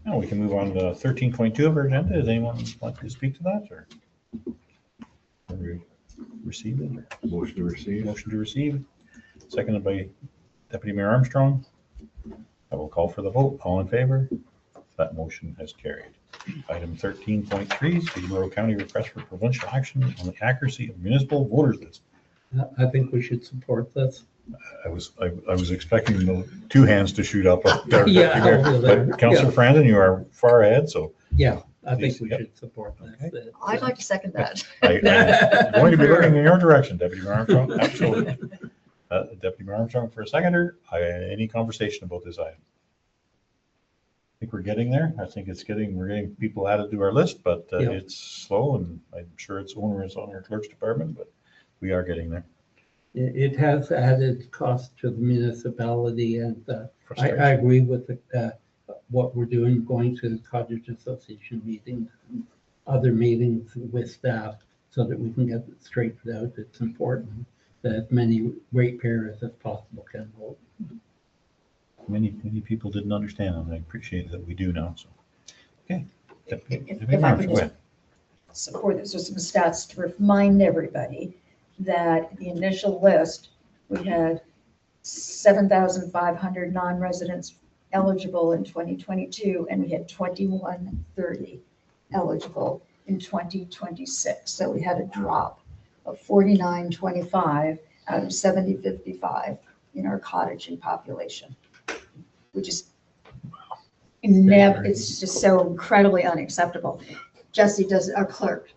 Now we can move on to 13.2 of our agenda. Does anyone like to speak to that or receive it? Motion to receive. Motion to receive. Seconded by Deputy Mayor Armstrong. I will call for the vote. All in favor? That motion has carried. Item 13.3 is Peterborough County request for provincial action on the accuracy of municipal voters list. I think we should support this. I was expecting the two hands to shoot up there. Yeah, But Councillor Frandon, you are far ahead, so. Yeah, I think we should support that. Okay. I'd like to second that. I'm going to be looking in your direction, Deputy Mayor Armstrong. Absolutely. Deputy Mayor Armstrong for a seconder. Any conversation about this item? I think we're getting there. I think we're getting people added to our list, but it's slow and I'm sure it's onerous on our clerk's department, but we are getting there. It has added cost to the municipality, and I agree with what we're doing, going to the Cottage Association meetings, and other meetings with staff, so that we can get it straightened out. It's important that as many ratepayers as possible can vote. Many people didn't understand, and I appreciate that we do now. So, okay. If I could just support this with some stats to remind everybody that the initial list, we had 7,500 non-residents eligible in 2022, and we had 2,130 eligible in 2026. So we had a drop of 4925 out of 7055 in our cottaging population, which is it's just so incredibly unacceptable. Jesse our clerk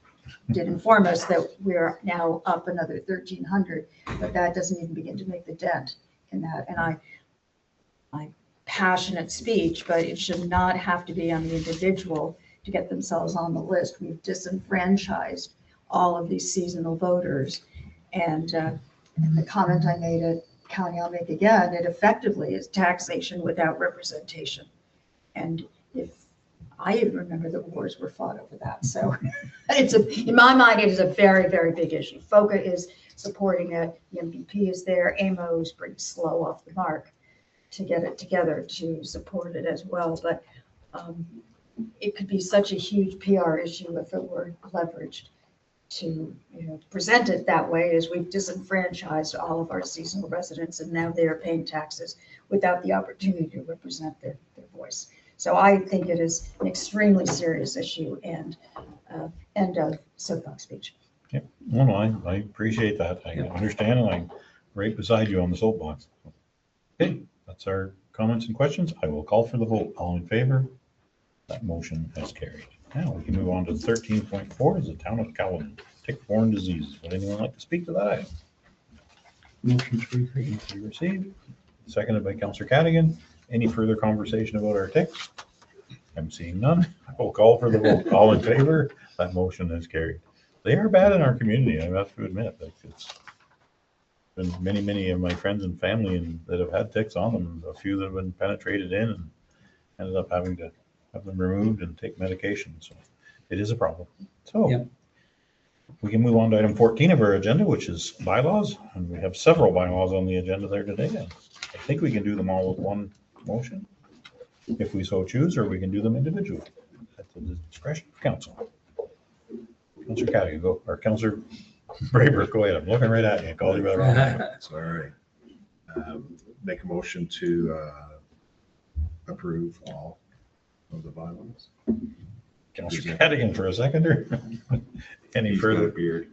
did inform us that we're now up another 1,300, but that doesn't even begin to make the dent in that. And I passionate speech, but it should not have to be on the individual to get themselves on the list. We've disenfranchised all of these seasonal voters. And the comment I made at county, I'll make again, it effectively is taxation without representation. And I even remember the wars were fought over that. So in my mind, it is a very, very big issue. FOCA is supporting it. The MVP is there. AMO is pretty slow off the mark to get it together to support it as well. But it could be such a huge PR issue if it were leveraged to present it that way, as we've disenfranchised all of our seasonal residents, and now they are paying taxes without the opportunity to represent their voice. So I think it is an extremely serious issue, and end of soapbox speech. Yeah, no, I appreciate that. I understand, and I'm right beside you on the soapbox. Okay, that's our comments and questions. I will call for the vote. All in favor? That motion has carried. Now we can move on to 13.4 is the town of Caledon, tick-borne diseases. Would anyone like to speak to that item? Motion to receive. Seconded by Councillor Cadigan. Any further conversation about our ticks? I'm seeing none. I will call for the vote. All in favor? That motion is carried. They are bad in our community, I have to admit. It's been many of my friends and family that have had ticks on them. A few that have been penetrated in and ended up having to have them removed and take medication. So it is a problem. So We can move on to item 14 of our agenda, which is bylaws. And we have several bylaws on the agenda there today. And I think we can do them all with one motion if we so choose, or we can do them individually at the discretion of council. Councillor Cadigan, go, or Councillor Braber, go ahead. I'm looking right at you. Call you by the wrong name. It's all right. Make a motion to approve all of the bylaws. Councillor Cadigan for a seconder. Any He's got a further beard.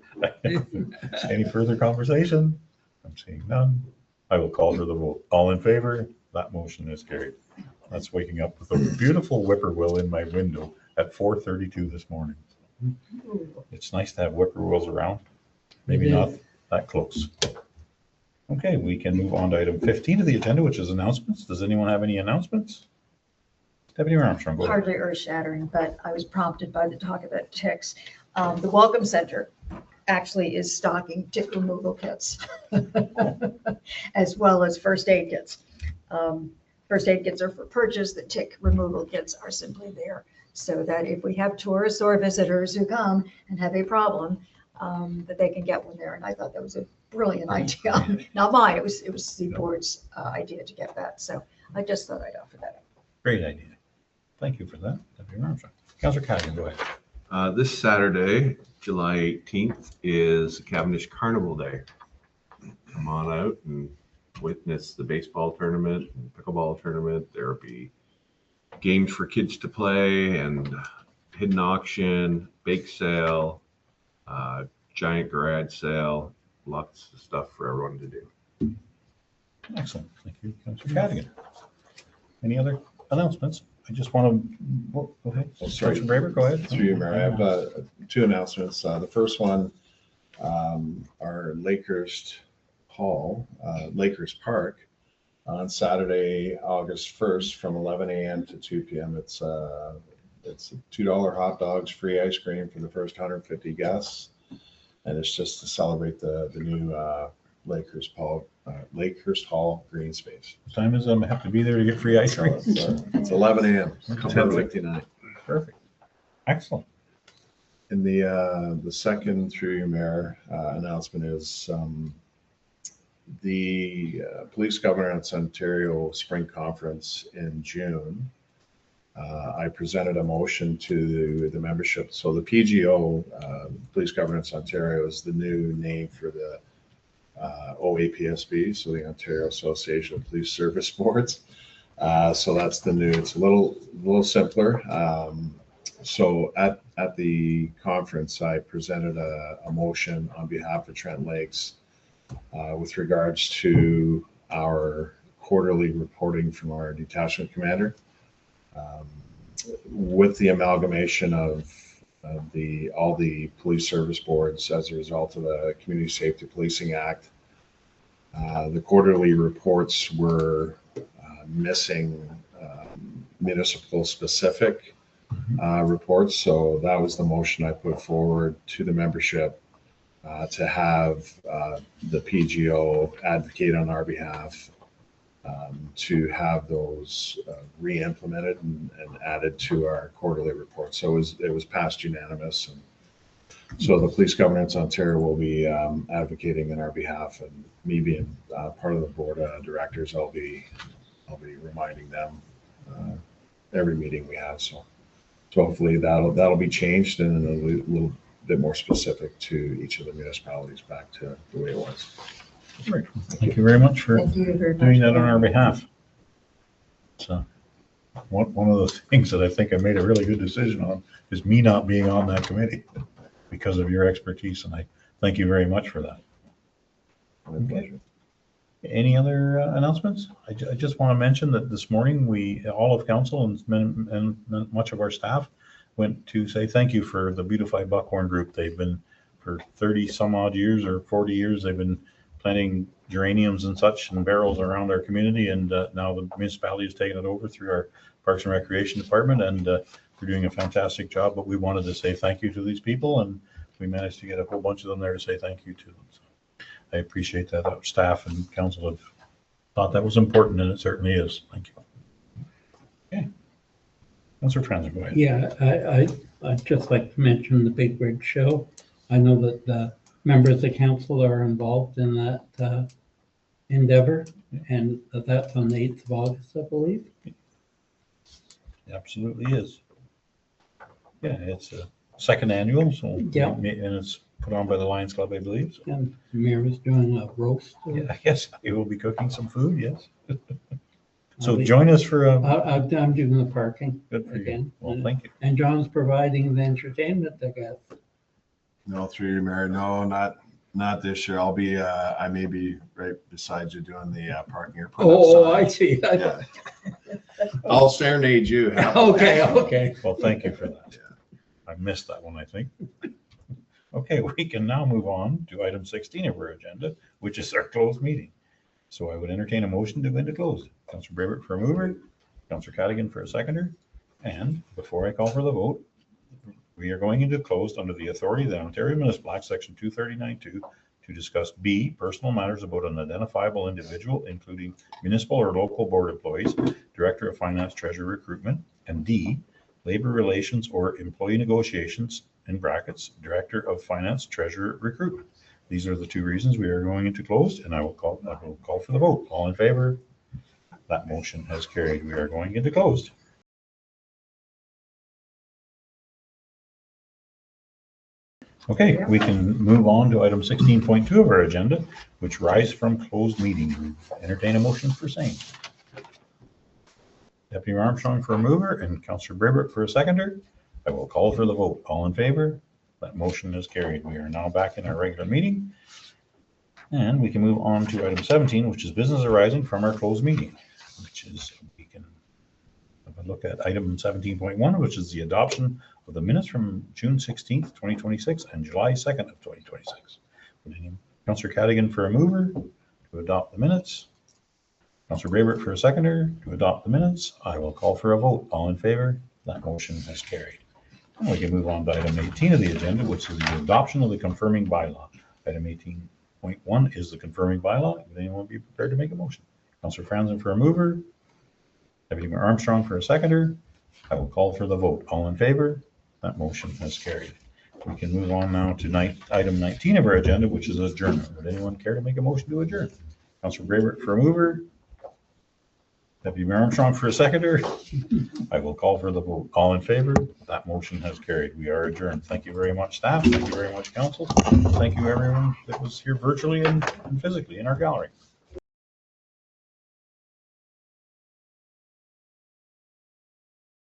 any further conversation? I'm seeing none. I will call for the vote. All in favor? That motion is carried. That's waking up with a beautiful whippoorwill in my window at 4:32 this morning. It's nice to have whippoorwills around. Maybe not that close. Okay, we can move on to item 15 of the agenda, which is announcements. Does anyone have any announcements? Deputy Armstrong, go ahead. Hardly earth-shattering, but I was prompted by the talk about ticks. The Welcome Center actually is stocking tick removal kits as well as first aid kits. First aid kits are for purchase. The tick removal kits are simply there so that if we have tourists or visitors who come and have a problem, that they can get one there. And I thought that was a brilliant idea. Not mine, it was the board's idea to get that. So I just thought I'd offer that up. Great idea. Thank you for that, Deputy Armstrong. Councillor Cadigan, go ahead. This Saturday, July 18th, is Cavendish Carnival Day. Come on out and witness the baseball tournament and pickleball tournament. There will be games for kids to play and hidden auction, bake sale, giant garage sale, lots of stuff for everyone to do. Excellent. Thank you, Councillor Cadigan. Any other announcements? I just want to, go ahead. Oh, sorry. Councillor Braber, go ahead. Through you, Mayor. I have two announcements. The first one, our Lakehurst Hall, Lakehurst Park, on Saturday, August 1st from 11 a.m. to 2 p.m. It's $2 hot dogs, free ice cream for the first 150 guests. And it's just to celebrate the new Lakehurst Hall green space. What time is it? I have to be there to get free ice cream. It's 11 a.m. 10:59. Perfect. Excellent. And the second, through your mayor, announcement is the Police Governance Ontario Spring Conference in June. I presented a motion to the membership. So the PGO, Police Governance Ontario, is the new name for the OAPSB, so the Ontario Association of Police Service Boards. So that's the new. It's a little simpler. So at the conference, I presented a motion on behalf of Trent Lakes with regards to our quarterly reporting from our detachment commander. With the amalgamation of all the police service boards as a result of the Community Safety Policing Act, the quarterly reports were missing municipal specific reports. So that was the motion I put forward to the membership to have the PGO advocate on our behalf to have those re-implemented and added to our quarterly report. So it was passed unanimous. And so the Police Governance Ontario will be advocating on our behalf, and me being part of the board of directors, I'll be reminding them every meeting we have. So hopefully that'll be changed and a little bit more specific to each of the municipalities back to the way it was. Great. Thank you very much for doing that on our behalf. So one of those things that I think I made a really good decision on is me not being on that committee because of your expertise, and I thank you very much for that. My pleasure. Any other announcements? I just want to mention that this morning all of council and much of our staff went to say thank you for the Beautify Buckhorn group. They've been for 30 some odd years or 40 years, they've been planting geraniums and such in barrels around our community, and now the municipality has taken it over through our Parks and Recreation Department, and we're doing a fantastic job. But we wanted to say thank you to these people, and we managed to get a whole bunch of them there to say thank you to them. So I appreciate that. Our staff and council have thought that was important, and it certainly is. Thank you. Okay. Councillor Trent, go ahead. Yeah, I'd just like to mention the Big Red Show I know that the members of council are involved in that endeavor, and that's on the 8th of August, I believe. It absolutely is. Yeah, it's a second annual, so, Yeah. and it's put on by the Lions Club, I believe. So, And the mayor is doing a roast. yeah, I guess he will be cooking some food, yes. So I'll be- join us for a, I'm doing the parking good for you. again. Well, thank you. And John's providing the entertainment, I guess. No, through you, Mayor. No, not this year. I'll be, I may be right beside you doing the parking here. Oh, I see. Yeah. I'll serenade you. Okay. Well, thank you for that. I missed that one, I think. Okay, we can now move on to item 16 of our agenda, which is our closed meeting. So I would entertain a motion to go into closed. Councillor Brevert for a mover, Councillor Cadigan for a seconder. And before I call for the vote, we are going into closed under the authority of the Ontario Municipal Act, Section 239.2, to discuss B, personal matters about an identifiable individual, including municipal or local board employees, Director of Finance, Treasurer, Recruitment, and D, labor relations or employee negotiations, in brackets, Director of Finance, Treasurer, Recruitment. These are the two reasons we are going into closed, and I will call for the vote. All in favor? That motion has carried. We are going into closed. Okay, we can move on to item 16.2 of our agenda, which rise from closed meeting. Entertain a motion for same. Deputy Armstrong for a mover and Councillor Brevert for a seconder. I will call for the vote. All in favor? That motion is carried. We are now back in our regular meeting. And we can move on to item 17, which is business arising from our closed meeting, which is, we can have a look at item 17.1, which is the adoption of the minutes from June 16th, 2026 and July 2nd of 2026. Councillor Cadigan for a mover to adopt the minutes. Councillor Brevert for a seconder to adopt the minutes. I will call for a vote. All in favor? That motion has carried. And we can move on to item 18 of the agenda, which is the adoption of the confirming bylaw. Item 18.1 is the confirming bylaw. Would anyone be prepared to make a motion? Councillor Franzen for a mover. Deputy Armstrong for a seconder. I will call for the vote. All in favor? That motion has carried. We can move on now to item 19 of our agenda, which is adjournment. Would anyone care to make a motion to adjourn? Councillor Brevert for a mover. Deputy Armstrong for a seconder. I will call for the vote. All in favor? That motion has carried. We are adjourned. Thank you very much, staff. Thank you very much, council. Thank you, everyone that was here virtually and physically in our gallery.